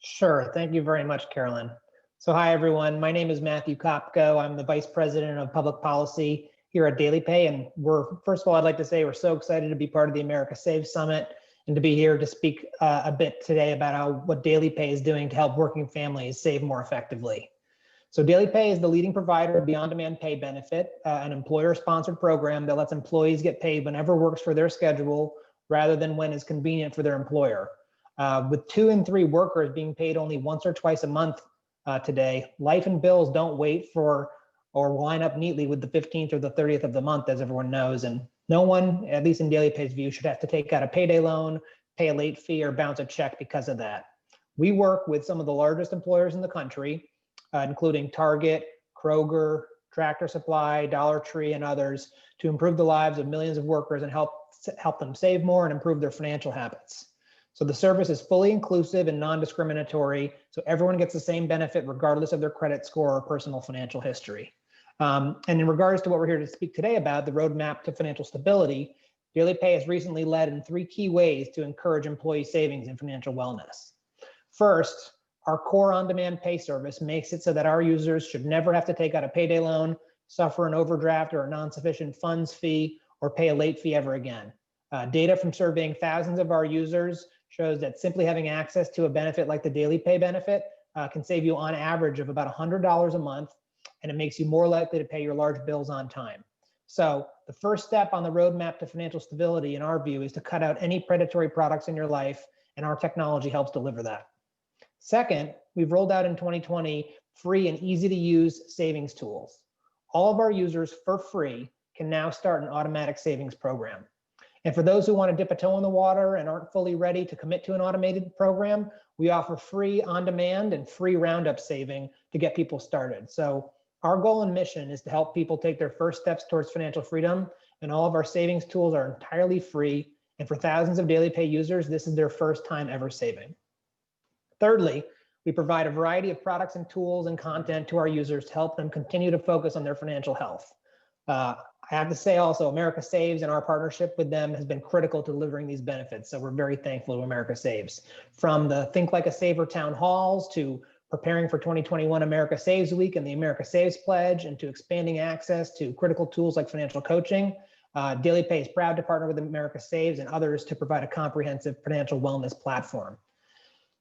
Sure. Thank you very much, Carolyn. So hi, everyone. My name is Matthew Kopko. I'm the Vice President of Public Policy here at Daily Pay. And first of all, I'd like to say we're so excited to be part of the America Saves Summit and to be here to speak a bit today about what Daily Pay is doing to help working families save more effectively. So Daily Pay is the leading provider of the on-demand pay benefit, an employer-sponsored program that lets employees get paid whenever works for their schedule rather than when is convenient for their employer. With 2 in 3 workers being paid only once or twice a month today, life and bills don't wait for or line up neatly with the 15th or the 30th of the month, as everyone knows. And no one, at least in Daily Pay's view, should have to take out a payday loan, pay a late fee, or bounce a check because of that. We work with some of the largest employers in the country, including Target, Kroger, Tractor Supply, Dollar Tree, and others, to improve the lives of millions of workers and help them save more and improve their financial habits. So the service is fully inclusive and non-discriminatory, so everyone gets the same benefit regardless of their credit score or personal financial history. And in regards to what we're here to speak today about, the roadmap to financial stability, Daily Pay has recently led in 3 key ways to encourage employee savings and financial wellness. First, our core on-demand pay service makes it so that our users should never have to take out a payday loan, suffer an overdraft or a non-sufficient funds fee, or pay a late fee ever again. Data from surveying thousands of our users shows that simply having access to a benefit like the Daily Pay benefit can save you on average of about $100 a month, and it makes you more likely to pay your large bills on time. So the first step on the roadmap to financial stability, in our view, is to cut out any predatory products in your life, and our technology helps deliver that. Second, we've rolled out in 2020 free and easy to use savings tools. All of our users for free can now start an automatic savings program. And for those who want to dip a toe in the water and aren't fully ready to commit to an automated program, we offer free on-demand and free roundup saving to get people started. So our goal and mission is to help people take their first steps towards financial freedom, and all of our savings tools are entirely free. And for thousands of Daily Pay users, this is their first time ever saving. Thirdly, we provide a variety of products and tools and content to our users to help them continue to focus on their financial health. I have to say also, America Saves and our partnership with them has been critical to delivering these benefits. So we're very thankful to America Saves. From the Think Like a Saver town halls to preparing for 2021 America Saves Week and the America Saves Pledge, and to expanding access to critical tools like financial coaching, Daily Pay is proud to partner with America Saves and others to provide a comprehensive financial wellness platform.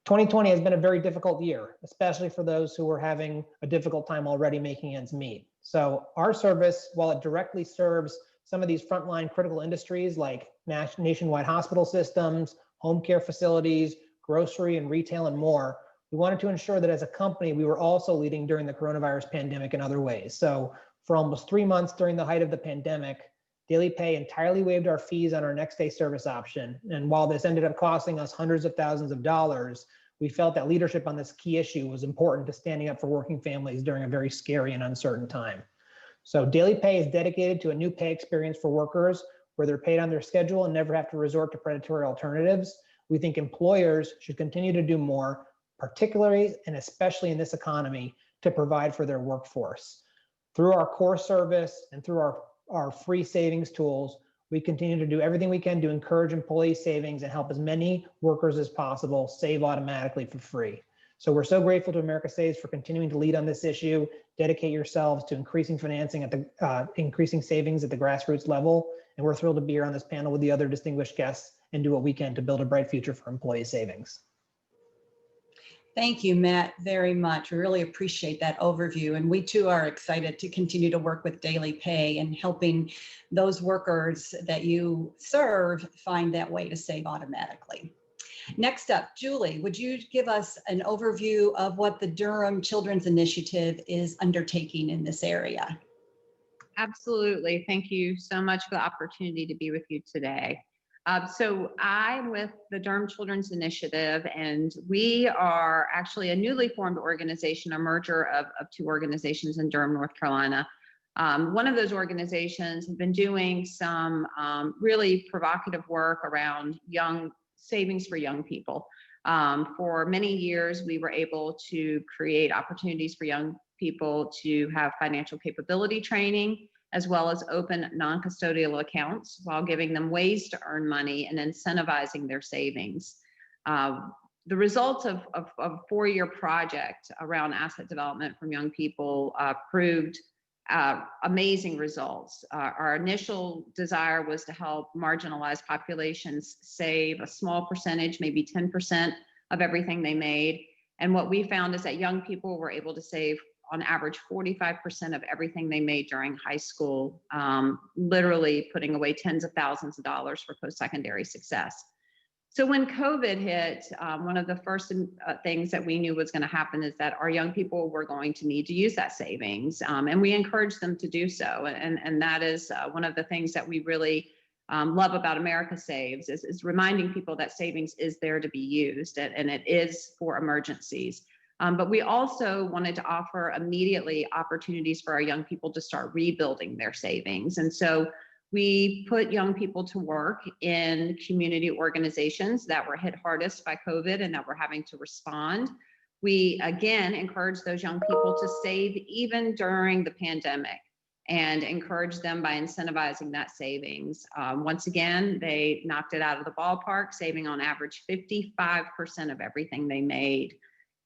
2020 has been a very difficult year, especially for those who are having a difficult time already making ends meet. So our service, while it directly serves some of these frontline critical industries like nationwide hospital systems, home care facilities, grocery and retail, and more, we wanted to ensure that as a company, we were also leading during the coronavirus pandemic in other ways. So for almost 3 months during the height of the pandemic, Daily Pay entirely waived our fees on our next day service option. And while this ended up costing us hundreds of thousands of dollars, we felt that leadership on this key issue was important to standing up for working families during a very scary and uncertain time. So Daily Pay is dedicated to a new pay experience for workers where they're paid on their schedule and never have to resort to predatory alternatives. We think employers should continue to do more, particularly and especially in this economy, to provide for their workforce. Through our core service and through our free savings tools, we continue to do everything we can to encourage employee savings and help as many workers as possible save automatically for free. So we're so grateful to America Saves for continuing to lead on this issue. Dedicate yourselves to increasing financing at the increasing savings at the grassroots level. And we're thrilled to be here on this panel with the other distinguished guests and do what we can to build a bright future for employee savings. Thank you, Matt, very much. We really appreciate that overview. And we too are excited to continue to work with Daily Pay and helping those workers that you serve find that way to save automatically. Next up, Julie, would you give us an overview of what the Durham Children's Initiative is undertaking in this area? Absolutely. Thank you so much for the opportunity to be with you today. So I'm with the Durham Children's Initiative, and we are actually a newly formed organization, a merger of two organizations in Durham, North Carolina. One of those organizations have been doing some really provocative work around young savings for young people. For many years, we were able to create opportunities for young people to have financial capability training, as well as open non-custodial accounts while giving them ways to earn money and incentivizing their savings. The results of a 4-year project around asset development from young people proved amazing results. Our initial desire was to help marginalized populations save a small percentage, maybe 10% of everything they made. And what we found is that young people were able to save on average 45% of everything they made during high school, literally putting away tens of thousands of dollars for post-secondary success. So when COVID hit, one of the first things that we knew was going to happen is that our young people were going to need to use that savings, and we encouraged them to do so. And that is one of the things that we really love about America Saves is reminding people that savings is there to be used, and it is for emergencies. But we also wanted to offer immediately opportunities for our young people to start rebuilding their savings. And so we put young people to work in community organizations that were hit hardest by COVID and that were having to respond. We, again, encouraged those young people to save even during the pandemic and encourage them by incentivizing that savings. Once again, they knocked it out of the ballpark, saving on average 55% of everything they made,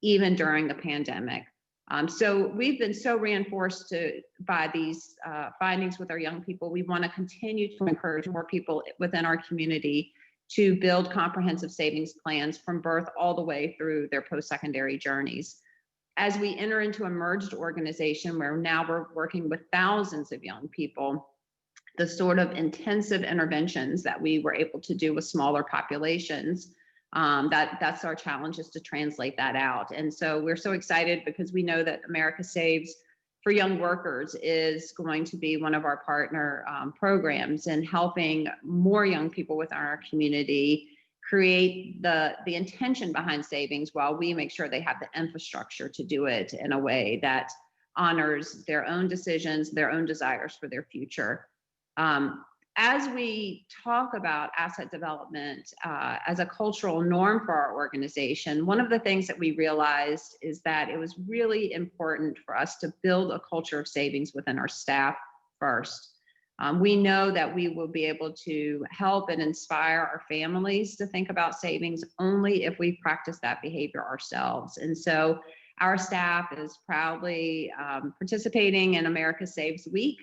even during the pandemic. So we've been so reinforced by these findings with our young people. We want to continue to encourage more people within our community to build comprehensive savings plans from birth all the way through their post-secondary journeys. As we enter into a merged organization where now we're working with thousands of young people, the sort of intensive interventions that we were able to do with smaller populations, that's our challenge, is to translate that out. And so we're so excited because we know that America Saves for Young Workers is going to be one of our partner programs in helping more young people within our community create the intention behind savings while we make sure they have the infrastructure to do it in a way that honors their own decisions, their own desires for their future. As we talk about asset development as a cultural norm for our organization, one of the things that we realized is that it was really important for us to build a culture of savings within our staff first. We know that we will be able to help and inspire our families to think about savings only if we practice that behavior ourselves. And so our staff is proudly participating in America Saves Week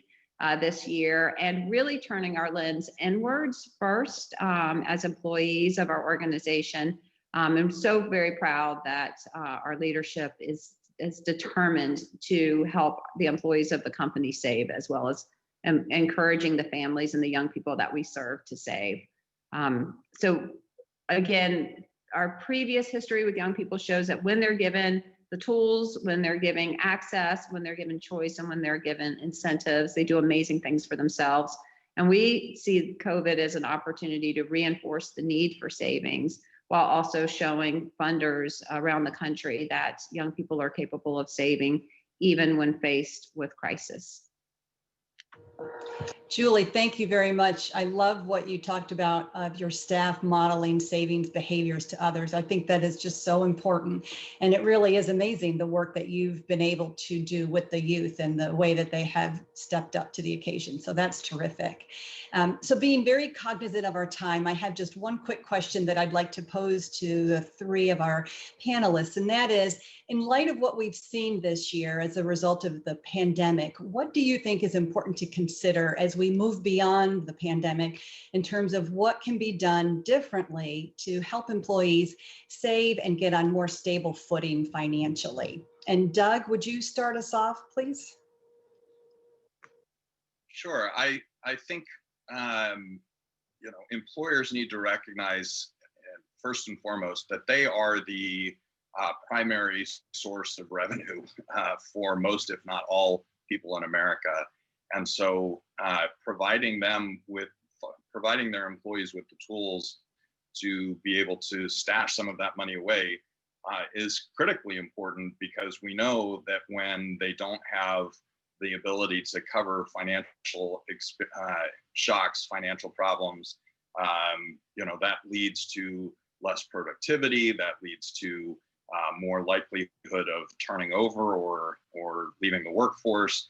this year, and really turning our lens inwards first as employees of our organization. I'm so very proud that our leadership is determined to help the employees of the company save, as well as encouraging the families and the young people that we serve to save. So again, our previous history with young people shows that when they're given the tools, when they're giving access, when they're given choice, and when they're given incentives, they do amazing things for themselves. And we see COVID as an opportunity to reinforce the need for savings while also showing funders around the country that young people are capable of saving even when faced with crisis. Julie, thank you very much. I love what you talked about of your staff modeling savings behaviors to others. I think that is just so important. And it really is amazing the work that you've been able to do with the youth and the way that they have stepped up to the occasion. So that's terrific. So being very cognizant of our time, I have just one quick question that I'd like to pose to the three of our panelists. And that is, in light of what we've seen this year as a result of the pandemic, what do you think is important to consider as we move beyond the pandemic in terms of what can be done differently to help employees save and get on more stable footing financially? And Doug, would you start us off, please? Sure. I think employers need to recognize first and foremost that they are the primary source of revenue for most, if not all, people in America. And so providing their employees with the tools to be able to stash some of that money away is critically important, because we know that when they don't have the ability to cover financial shocks, financial problems, that leads to less productivity, that leads to more likelihood of turning over or leaving the workforce.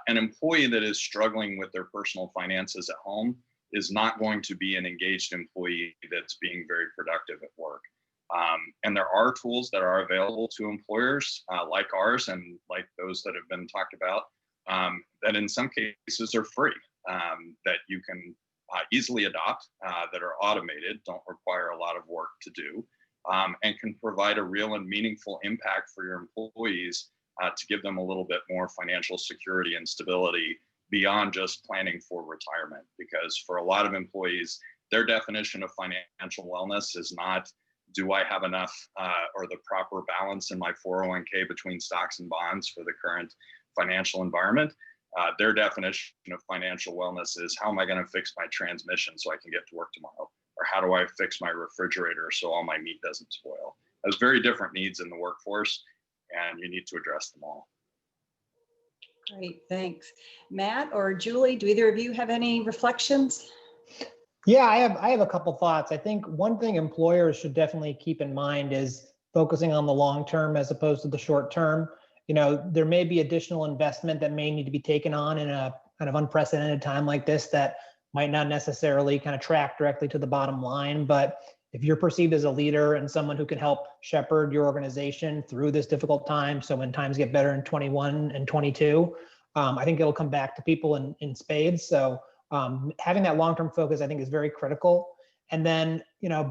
An employee that is struggling with their personal finances at home is not going to be an engaged employee that's being very productive at work. And there are tools that are available to employers like ours and like those that have been talked about that in some cases are free, that you can easily adopt, that are automated, don't require a lot of work to do, and can provide a real and meaningful impact for your employees to give them a little bit more financial security and stability beyond just planning for retirement. Because for a lot of employees, their definition of financial wellness is not, do I have enough or the proper balance in my 401k between stocks and bonds for the current financial environment? Their definition of financial wellness is, how am I going to fix my transmission so I can get to work tomorrow? Or how do I fix my refrigerator so all my meat doesn't spoil? There's very different needs in the workforce, and you need to address them all. Great, thanks. Matt or Julie, do either of you have any reflections? Yeah, I have a couple thoughts. I think one thing employers should definitely keep in mind is focusing on the long term as opposed to the short term. There may be additional investment that may need to be taken on in a kind of unprecedented time like this that might not necessarily kind of track directly to the bottom line. But if you're perceived as a leader and someone who can help shepherd your organization through this difficult time, so when times get better in 21 and 22, I think it'll come back to people in spades. So having that long-term focus, I think, is very critical. And then,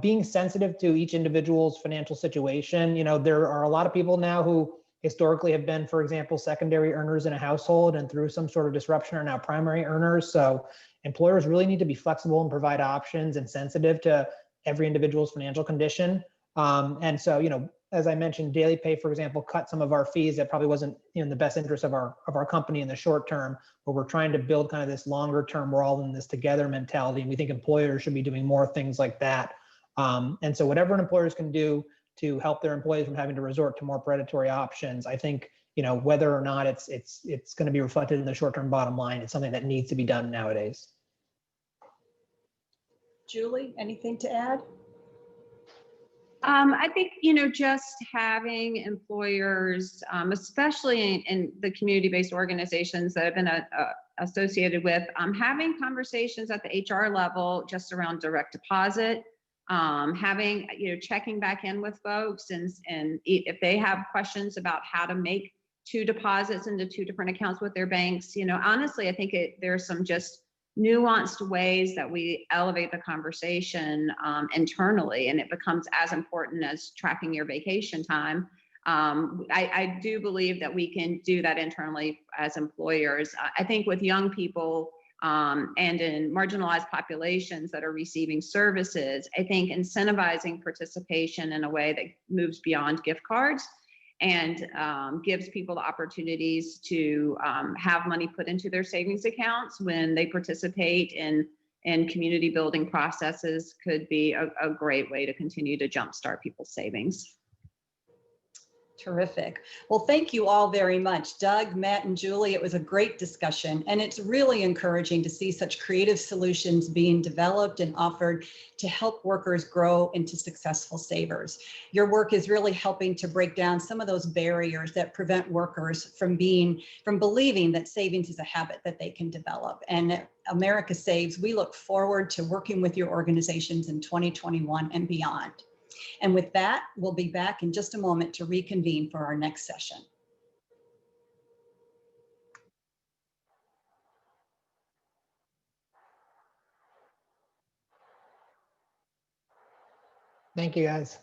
being sensitive to each individual's financial situation. There are a lot of people now who historically have been, for example, secondary earners in a household, and through some sort of disruption are now primary earners. So employers really need to be flexible and provide options and sensitive to every individual's financial condition. And so, as I mentioned, Daily Pay, for example, cut some of our fees. That probably wasn't in the best interest of our company in the short term, but we're trying to build kind of this longer term, we're all in this together mentality. And we think employers should be doing more things like that. And so whatever an employers can do to help their employees from having to resort to more predatory options, I think, whether or not it's going to be reflected in the short term bottom line, it's something that needs to be done nowadays. Julie, anything to add? I think, just having employers, especially in the community-based organizations that have been associated with, having conversations at the HR level just around direct deposit, having, checking back in with folks and if they have questions about how to make 2 deposits into 2 different accounts with their banks, honestly, I think there's some just nuanced ways that we elevate the conversation internally, and it becomes as important as tracking your vacation time. I do believe that we can do that internally as employers. I think with young people and in marginalized populations that are receiving services, I think incentivizing participation in a way that moves beyond gift cards and gives people the opportunities to have money put into their savings accounts when they participate in community building processes could be a great way to continue to jumpstart people's savings. Terrific. Well, thank you all very much. Doug, Matt, and Julie, it was a great discussion, and it's really encouraging to see such creative solutions being developed and offered to help workers grow into successful savers. Your work is really helping to break down some of those barriers that prevent workers from believing that savings is a habit that they can develop. And at America Saves, we look forward to working with your organizations in 2021 and beyond. And with that, we'll be back in just a moment to reconvene for our next session. Thank you, guys.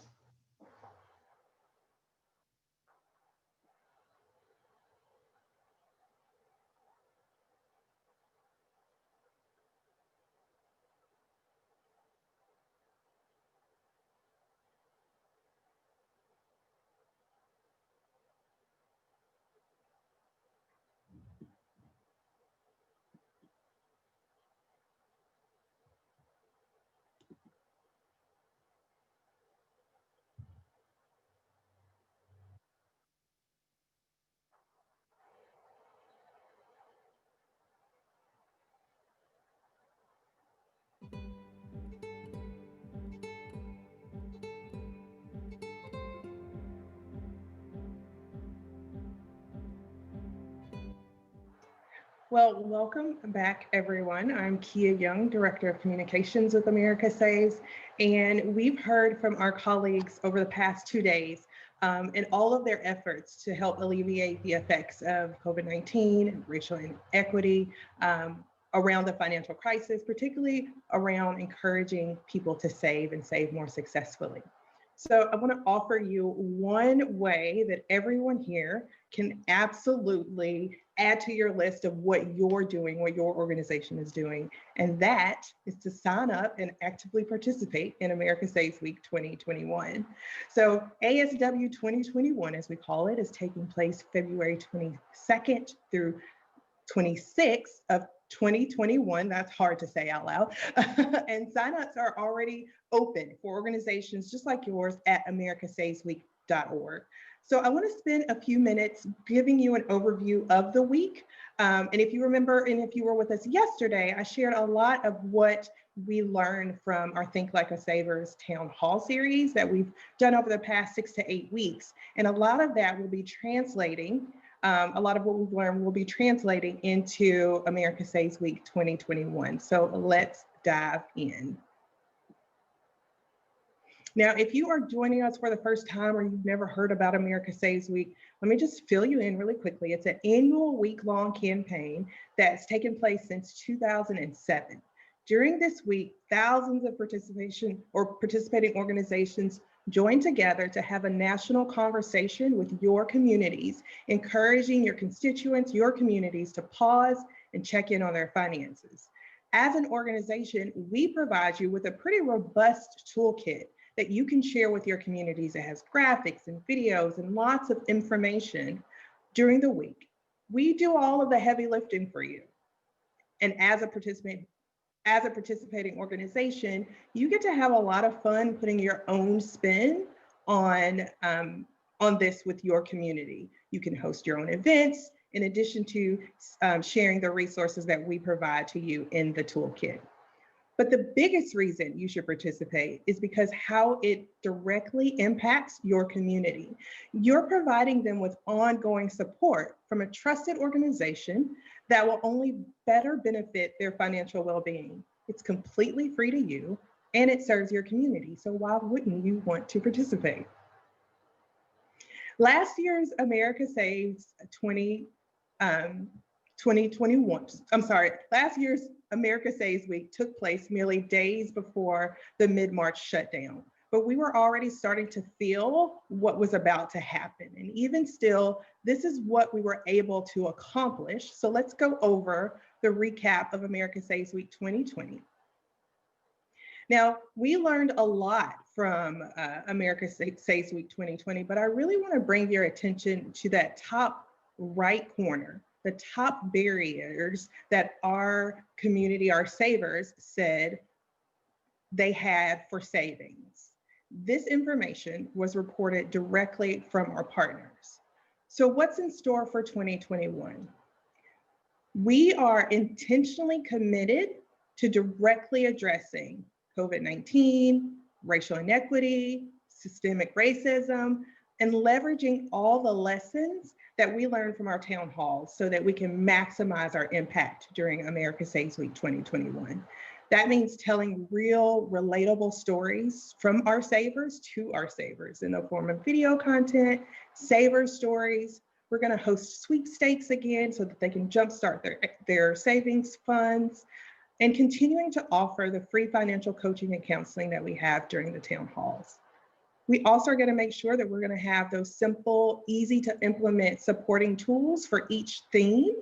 Well, welcome back, everyone. I'm Kia Young, Director of Communications with America Saves, and we've heard from our colleagues over the past 2 days in all of their efforts to help alleviate the effects of COVID-19 and racial inequity around the financial crisis, particularly around encouraging people to save and save more successfully. So I want to offer you one way that everyone here can absolutely add to your list of what you're doing, what your organization is doing. And that is to sign up and actively participate in America Saves Week 2021. So ASW 2021, as we call it, is taking place February 22nd through 26th of 2021. That's hard to say out loud. And signups are already open for organizations just like yours at americasavesweek.org. So I want to spend a few minutes giving you an overview of the week. And if you remember, and if you were with us yesterday, I shared a lot of what we learned from our Think Like a Savers Town Hall series that we've done over the past 6 to 8 weeks. And a lot of that will be translating a lot of what we've learned will be translating into America Saves Week 2021. So let's dive in. Now, if you are joining us for the first time or you've never heard about America Saves Week, let me just fill you in really quickly. It's an annual week-long campaign that's taken place since 2007. During this week, thousands of participating organizations join together to have a national conversation with your communities, encouraging your constituents, your communities to pause and check in on their finances. As an organization, we provide you with a pretty robust toolkit that you can share with your communities. It has graphics and videos and lots of information during the week. We do all of the heavy lifting for you. And as a participating organization, you get to have a lot of fun putting your own spin on this with your community. You can host your own events in addition to sharing the resources that we provide to you in the toolkit. But the biggest reason you should participate is because how it directly impacts your community. You're providing them with ongoing support from a trusted organization that will only better benefit their financial well-being. It's completely free to you and it serves your community. So why wouldn't you want to participate? Last year's America Saves 2021, last year's America Saves Week took place merely days before the mid-March shutdown, but we were already starting to feel what was about to happen. And even still, this is what we were able to accomplish. So let's go over the recap of America Saves Week 2020. Now, we learned a lot from America Saves Week 2020, but I really want to bring your attention to that top right corner, the top barriers that our community, our savers, said they had for savings. This information was reported directly from our partners. So what's in store for 2021? We are intentionally committed to directly addressing COVID-19, racial inequity, systemic racism, and leveraging all the lessons that we learned from our town halls so that we can maximize our impact during America Saves Week 2021. That means telling real, relatable stories from our savers to our savers in the form of video content, saver stories. We're going to host sweepstakes again so that they can jumpstart their savings funds, and continuing to offer the free financial coaching and counseling that we have during the town halls. We also are going to make sure that we're going to have those simple, easy to implement supporting tools for each theme,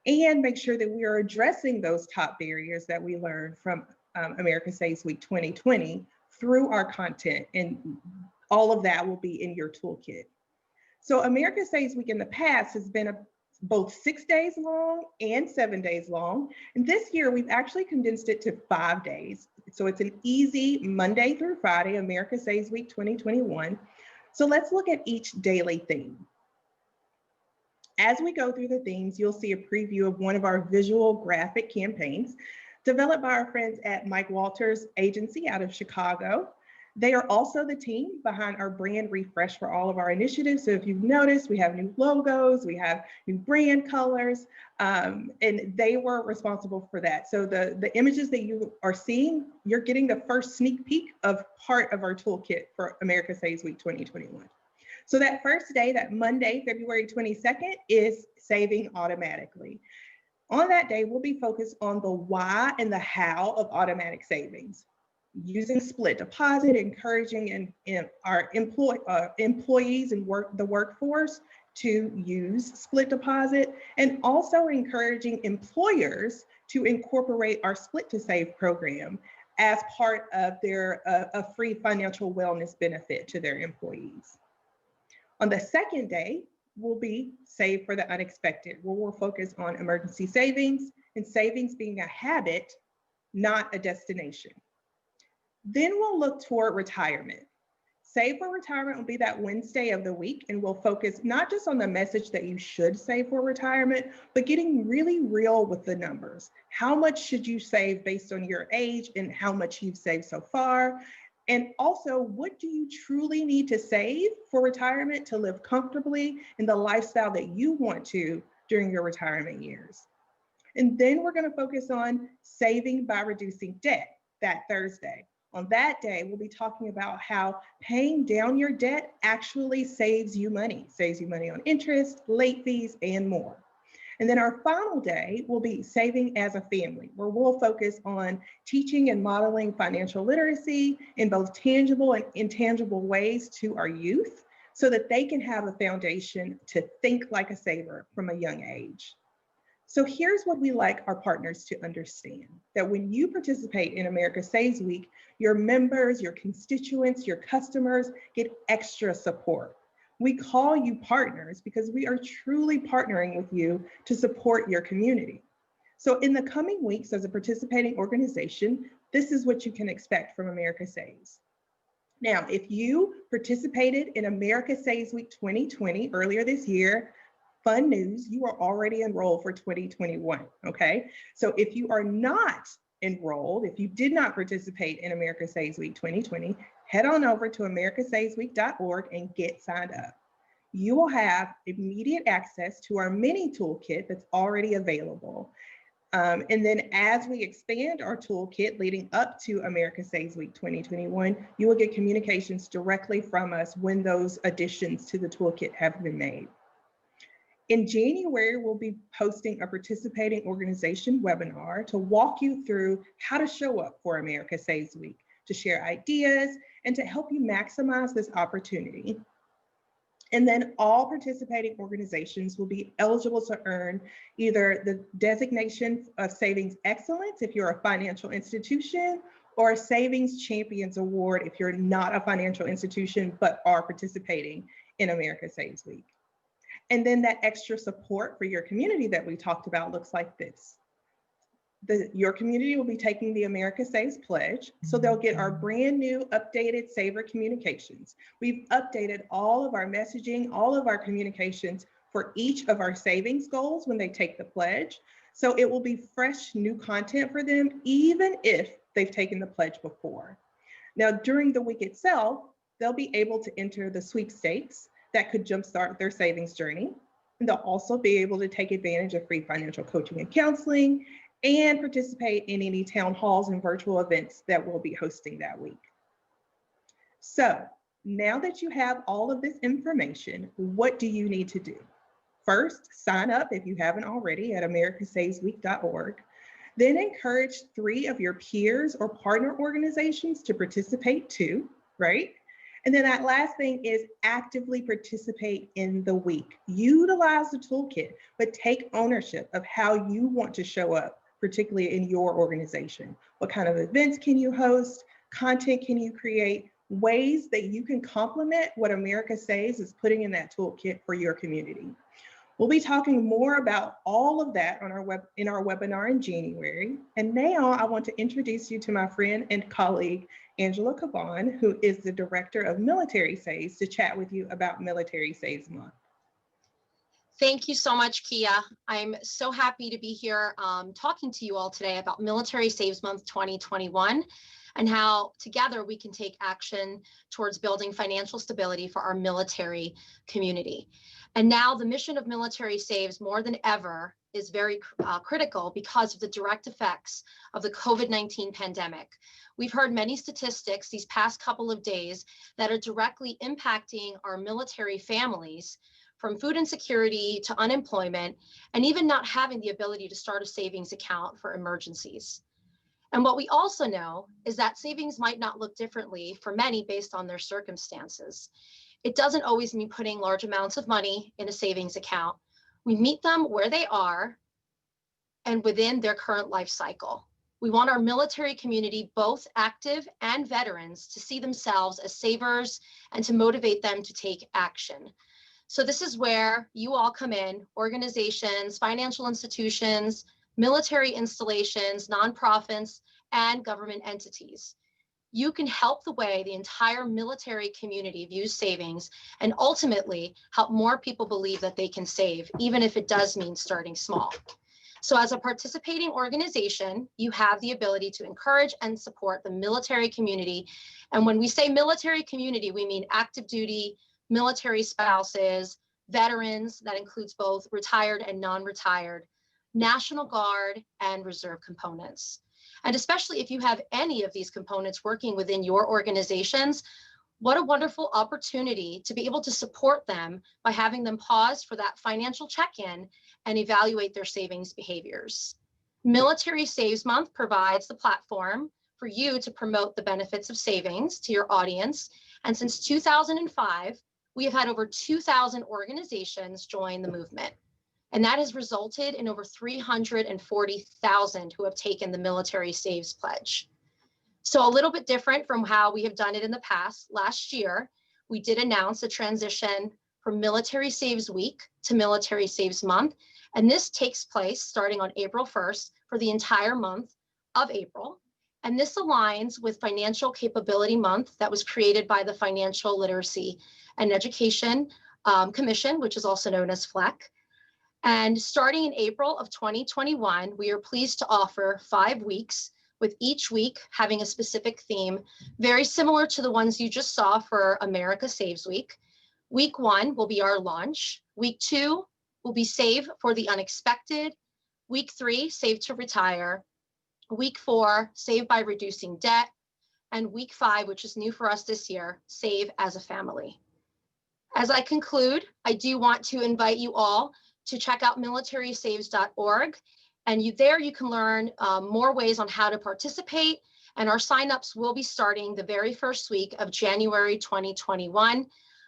and make sure that we are addressing those top barriers that we learned from America Saves Week 2020 through our content, and all of that will be in your toolkit. So America Saves Week in the past has been both 6 days long and 7 days long. And this year we've actually condensed it to 5 days. So it's an easy Monday through Friday, America Saves Week 2021. So let's look at each daily theme. As we go through the themes, you'll see a preview of one of our visual graphic campaigns developed by our friends at Mike Walters' agency out of Chicago. They are also the team behind our brand refresh for all of our initiatives. So if you've noticed, we have new logos, we have new brand colors, and they were responsible for that. So the images that you are seeing, you're getting the first sneak peek of part of our toolkit for America Saves Week 2021. So that first day, that Monday, February 22nd, is saving automatically. On that day, we'll be focused on the why and the how of automatic savings. Using split deposit, encouraging our employees and the workforce to use split deposit, and also encouraging employers to incorporate our split to save program as part of their a free financial wellness benefit to their employees. On the second day, will be Save for the Unexpected, where we'll focus on emergency savings and savings being a habit, not a destination. Then we'll look toward retirement. Save for Retirement will be that Wednesday of the week, and we'll focus not just on the message that you should save for retirement, but getting really real with the numbers. How much should you save based on your age and how much you've saved so far? And also, what do you truly need to save for retirement to live comfortably in the lifestyle that you want to during your retirement years? And then we're going to focus on saving by reducing debt that Thursday. On that day, we'll be talking about how paying down your debt actually saves you money on interest, late fees, and more. And then our final day will be Saving as a Family, where we'll focus on teaching and modeling financial literacy in both tangible and intangible ways to our youth so that they can have a foundation to think like a saver from a young age. So here's what we like our partners to understand, that when you participate in America Saves Week, your members, your constituents, your customers get extra support. We call you partners because we are truly partnering with you to support your community. So in the coming weeks as a participating organization, this is what you can expect from America Saves. Now, if you participated in America Saves Week 2020 earlier this year, fun news, you are already enrolled for 2021, okay? So if you are not enrolled, if you did not participate in America Saves Week 2020, head on over to americasavesweek.org and get signed up. You will have immediate access to our mini toolkit that's already available. And then as we expand our toolkit leading up to America Saves Week 2021, you will get communications directly from us when those additions to the toolkit have been made. In January, we'll be hosting a participating organization webinar to walk you through how to show up for America Saves Week, to share ideas, and to help you maximize this opportunity. And then all participating organizations will be eligible to earn either the designation of Savings Excellence if you're a financial institution, or a Savings Champions Award if you're not a financial institution but are participating in America Saves Week. And then that extra support for your community that we talked about looks like this. Your community will be taking the America Saves Pledge, so they'll get our brand new updated Saver communications. We've updated all of our messaging, all of our communications for each of our savings goals when they take the pledge. So it will be fresh new content for them, even if they've taken the pledge before. Now, during the week itself, they'll be able to enter the sweepstakes that could jumpstart their savings journey. And they'll also be able to take advantage of free financial coaching and counseling and participate in any town halls and virtual events that we'll be hosting that week. So now that you have all of this information, what do you need to do? First, sign up if you haven't already at americasavesweek.org. Then encourage 3 of your peers or partner organizations to participate too, right? And then that last thing is actively participate in the week. Utilize the toolkit, but take ownership of how you want to show up, particularly in your organization. What kind of events can you host? Content can you create? Ways that you can complement what America Saves is putting in that toolkit for your community. We'll be talking more about all of that on our webinar in January. And now I want to introduce you to my friend and colleague, Angela Caban, who is the Director of Military Saves, to chat with you about Military Saves Month. Thank you so much, Kia. I'm so happy to be here talking to you all today about Military Saves Month 2021. and how together we can take action towards building financial stability for our military community. And now the mission of Military Saves more than ever is very critical because of the direct effects of the COVID-19 pandemic. We've heard many statistics these past couple of days that are directly impacting our military families, from food insecurity to unemployment, and even not having the ability to start a savings account for emergencies. And what we also know is that savings might not look differently for many based on their circumstances. It doesn't always mean putting large amounts of money in a savings account. We meet them where they are and within their current life cycle. We want our military community, both active and veterans, to see themselves as savers and to motivate them to take action. So this is where you all come in: organizations, financial institutions, military installations, nonprofits, and government entities. You can help the way the entire military community views savings, and ultimately help more people believe that they can save, even if it does mean starting small. So as a participating organization, you have the ability to encourage and support the military community. And when we say military community, we mean active duty, military spouses, veterans, that includes both retired and non-retired, National Guard, and reserve components. And especially if you have any of these components working within your organizations, what a wonderful opportunity to be able to support them by having them pause for that financial check-in and evaluate their savings behaviors. Military Saves Month provides the platform for you to promote the benefits of savings to your audience. And since 2005, we have had over 2,000 organizations join the movement. And that has resulted in over 340,000 who have taken the Military Saves Pledge. So a little bit different from how we have done it in the past. Last year, we did announce a transition from Military Saves Week to Military Saves Month. And this takes place starting on April 1st for the entire month of April. And this aligns with Financial Capability Month that was created by the Financial Literacy and Education Commission, which is also known as FLEC. And starting in April of 2021, we are pleased to offer 5 weeks, with each week having a specific theme, very similar to the ones you just saw for America Saves Week. Week 1 will be our launch. Week 2 will be Save for the Unexpected. Week 3, Save to Retire. Week 4, Save by Reducing Debt. And Week 5, which is new for us this year, Save as a Family. As I conclude, I do want to invite you all to check out militarysaves.org. And there you can learn more ways on how to participate. And our signups will be starting the very first week of January 2021.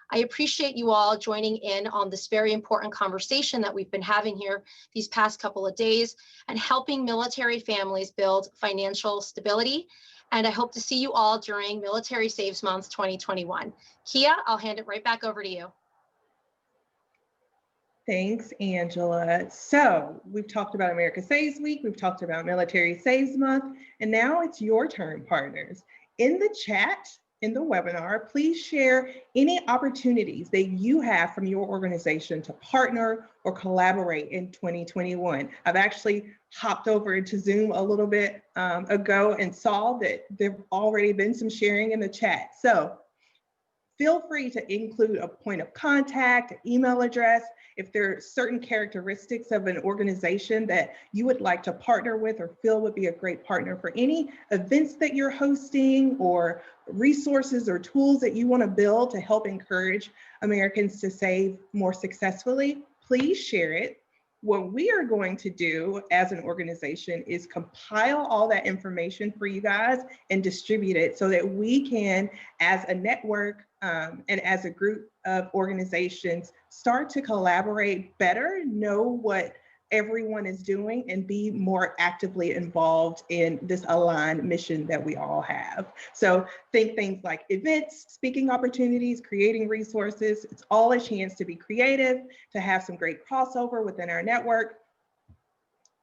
I appreciate you all joining in on this very important conversation that we've been having here these past couple of days and helping military families build financial stability. And I hope to see you all during Military Saves Month 2021. Kia, I'll hand it right back over to you. Thanks, Angela. So we've talked about America Saves Week, we've talked about Military Saves Month, and now it's your turn, partners. In the chat, in the webinar, please share any opportunities that you have from your organization to partner or collaborate in 2021. I've actually hopped over into Zoom a little bit ago and saw that there've already been some sharing in the chat. So feel free to include a point of contact, an email address. If there are certain characteristics of an organization that you would like to partner with or feel would be a great partner for any events that you're hosting or resources or tools that you want to build to help encourage Americans to save more successfully, please share it. What we are going to do as an organization is compile all that information for you guys and distribute it so that we can, as a network and as a group of organizations, start to collaborate better, know what everyone is doing, and be more actively involved in this aligned mission that we all have. So think things like events, speaking opportunities, creating resources. It's all a chance to be creative, to have some great crossover within our network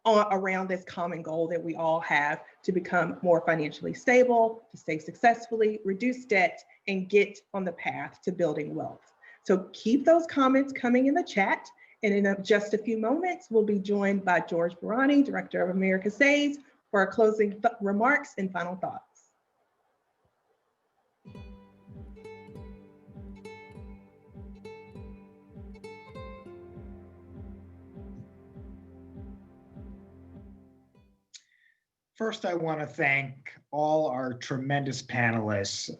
around this common goal that we all have to become more financially stable, to save successfully, reduce debt, and get on the path to building wealth. So keep those comments coming in the chat. And in just a few moments, we'll be joined by George Barany, Director of America Saves, for our closing remarks and final thoughts. First, I want to thank all our tremendous panelists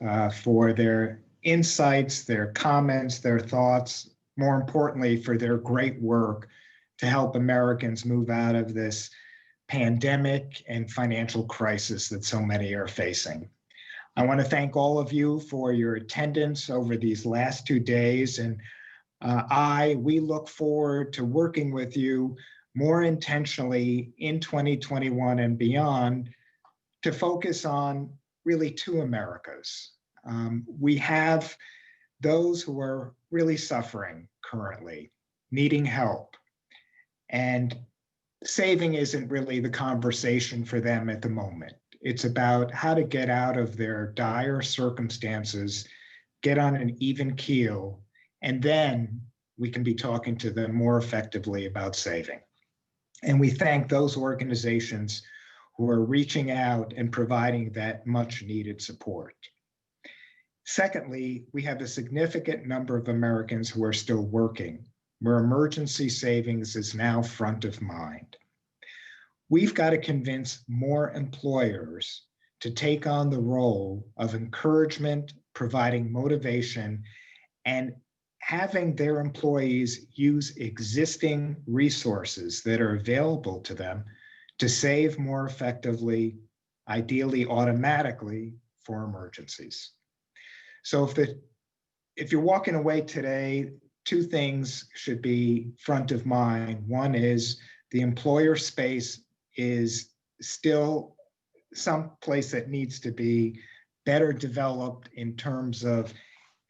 for their insights, their comments, their thoughts, more importantly, for their great work to help Americans move out of this pandemic and financial crisis that so many are facing. I want to thank all of you for your attendance over these last 2 days, and we look forward to working with you more intentionally in 2021 and beyond to focus on really 2 Americas. We have those who are really suffering currently, needing help, and saving isn't really the conversation for them at the moment. It's about how to get out of their dire circumstances, get on an even keel, and then we can be talking to them more effectively about saving. And we thank those organizations who are reaching out and providing that much needed support. Secondly, we have a significant number of Americans who are still working, where emergency savings is now front of mind. We've got to convince more employers to take on the role of encouragement, providing motivation, and having their employees use existing resources that are available to them to save more effectively, ideally automatically, for emergencies. So if you're walking away today, 2 things should be front of mind. One is the employer space is still some place that needs to be better developed in terms of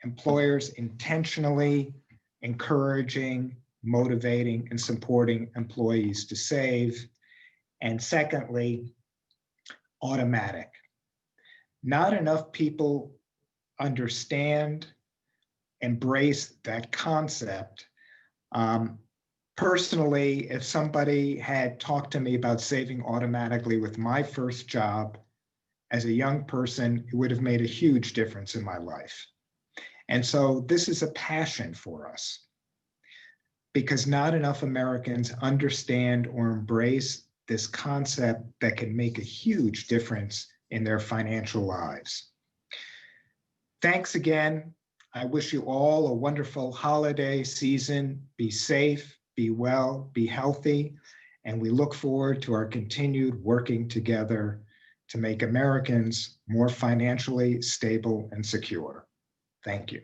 employers intentionally encouraging, motivating, and supporting employees to save. And secondly, automatic. Not enough people understand, embrace that concept. Personally, if somebody had talked to me about saving automatically with my first job as a young person, it would have made a huge difference in my life. And so this is a passion for us because not enough Americans understand or embrace this concept that can make a huge difference in their financial lives. Thanks again. I wish you all a wonderful holiday season. Be safe, be well, be healthy, and we look forward to our continued working together to make Americans more financially stable and secure. Thank you.